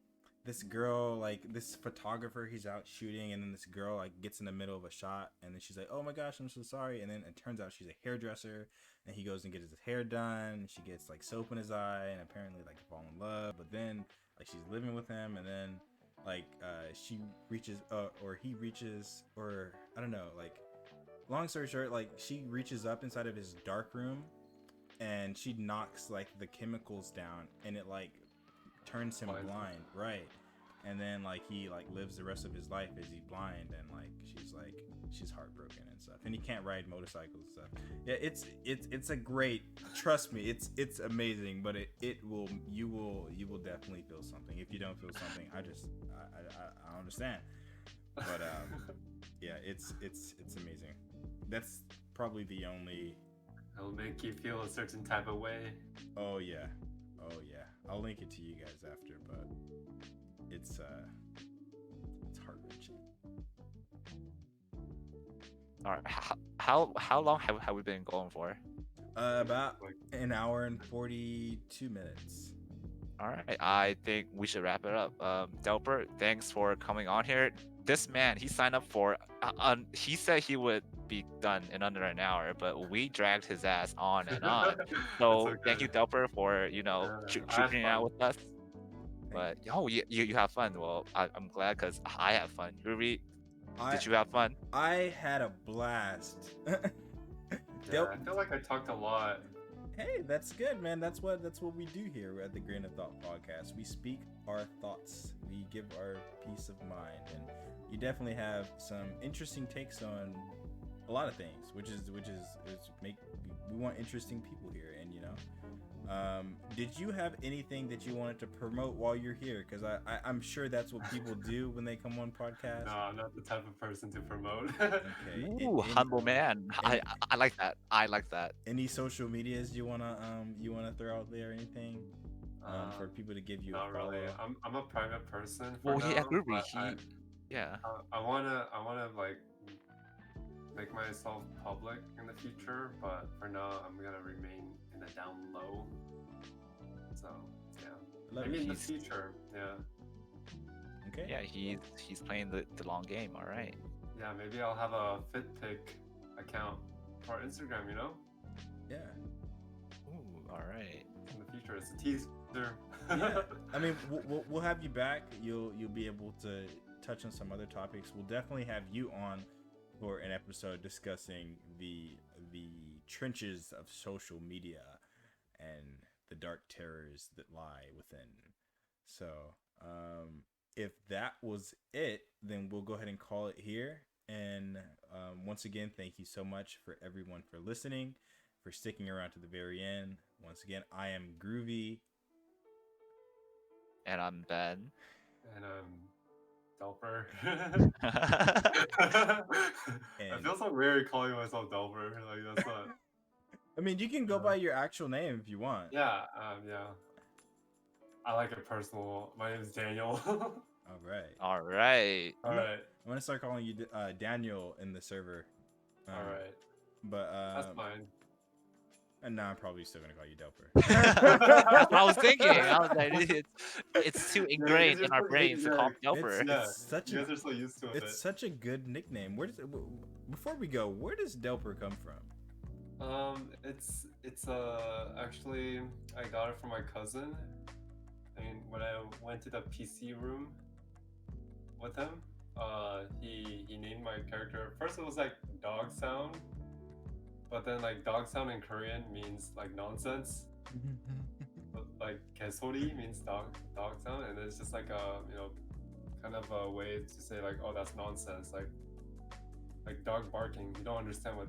this girl, like this photographer, he's out shooting, and then this girl like gets in the middle of a shot, and then she's like, "Oh my gosh, I'm so sorry," and then it turns out she's a hairdresser, and he goes and gets his hair done. She gets like soap in his eye, and apparently like fall in love, but then like she's living with him, and then like she reaches or he reaches, or I don't know, like long story short, like she reaches up inside of his dark room, and she knocks like the chemicals down, and it like turns him blind, right? And then like he like lives the rest of his life as he's blind, and like she's heartbroken and stuff, and he can't ride motorcycles and stuff. Yeah, it's a great, trust me, it's amazing, but you will definitely feel something. If you don't feel something, I understand, but yeah, it's amazing. That's probably the only. It'll make you feel a certain type of way. Oh yeah. I'll link it to you guys after, but it's heart-wrenching. All right. How long have we been going for? About an hour and 42 minutes. All right. I think we should wrap it up. Delper, thanks for coming on here. This man, he signed up for. He said he would be done in under an hour, but we dragged his ass on and on. So okay. Thank you, Delper, for trooping out with us. But you have fun. Well, I'm glad because I have fun. Grroovie, did you have fun? I had a blast. Yeah, I feel like I talked a lot. Hey, that's good, man. That's what we do here at the Grain of Thought podcast. We speak our thoughts. We give our peace of mind, and you definitely have some interesting takes on a lot of things, which is we want interesting people here, and did you have anything that you wanted to promote while you're here? Because I'm sure that's what people do when they come on podcasts. No, I'm not the type of person to promote. Okay. Ooh, humble man. I like that. I like that. Any social medias you wanna throw out there? Anything for people to give you? Not really. I'm a private person. Well, now, yeah, Grroovie. Yeah. I wanna like make myself public in the future, but for now I'm gonna remain in the down low. So yeah, maybe in the future. Yeah. Okay. Yeah, he's playing the long game. All right. Yeah, maybe I'll have a FitPic account for Instagram. Yeah. Ooh, all right. In the future, it's a teaser. Yeah. I mean, we'll have you back. You'll be able to touch on some other topics. We'll definitely have you on for an episode discussing the trenches of social media and the dark terrors that lie within. So, if that was it, then we'll go ahead and call it here. And once again, thank you so much for everyone for listening, for sticking around to the very end. Once again, I am Grroovie. And I'm Ben. And I'm Delper. And I feel so weird calling myself Delper. Like that's not. I mean, you can go by your actual name if you want. Yeah, yeah. I like it personal. My name is Daniel. All right. All right. I'm gonna start calling you Daniel in the server. All right. But That's fine. and now I'm probably still gonna call you Delper. That's what I was thinking. I was like, it's too Yeah, because ingrained you're in our so brains to call him Delper. It's such you a guys are so used to it. such a good nickname. Before we go, where does Delper come from? It's actually I got it from my cousin. I mean, when I went to the PC room with him, he named my character. First, it was like dog sound, but then like dog sound in Korean means like nonsense. But, like 개소리 means dog sound, and it's just like a kind of a way to say like, oh, that's nonsense, like dog barking. You don't understand what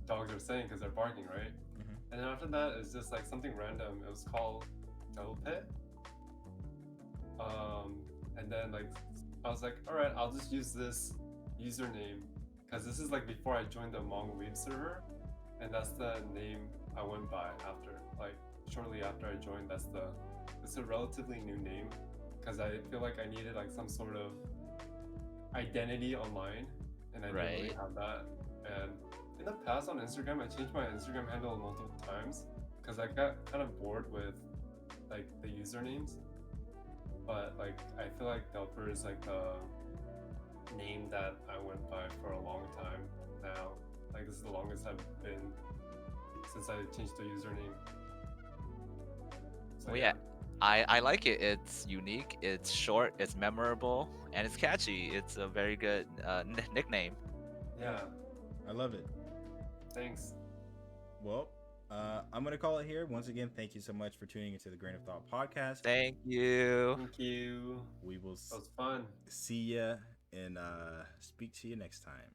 dogs are saying because they're barking, right? Mm-hmm. And then after that, it's just like something random. It was called Delper. And then like I was like, all right, I'll just use this username because this is like before I joined the Hmong Weeb server, and that's the name I went by after. Like shortly after I joined, it's a relatively new name because I feel like I needed like some sort of identity online, and I didn't really Right. have that. And in the past on Instagram, I changed my Instagram handle multiple times because I got kind of bored with like the usernames. But like I feel like Delper is like the name that I went by for a long time now. Like this is the longest I've been since I changed the username. So, Well, yeah, I like it. It's unique. It's short. It's memorable, and it's catchy. It's a very good nickname. Yeah. I love it. Thanks. Well, I'm gonna call it here. Once again, thank you so much for tuning into the Grain of Thought podcast. Thank you. Thank you. We will That was fun. see ya and speak to you next time.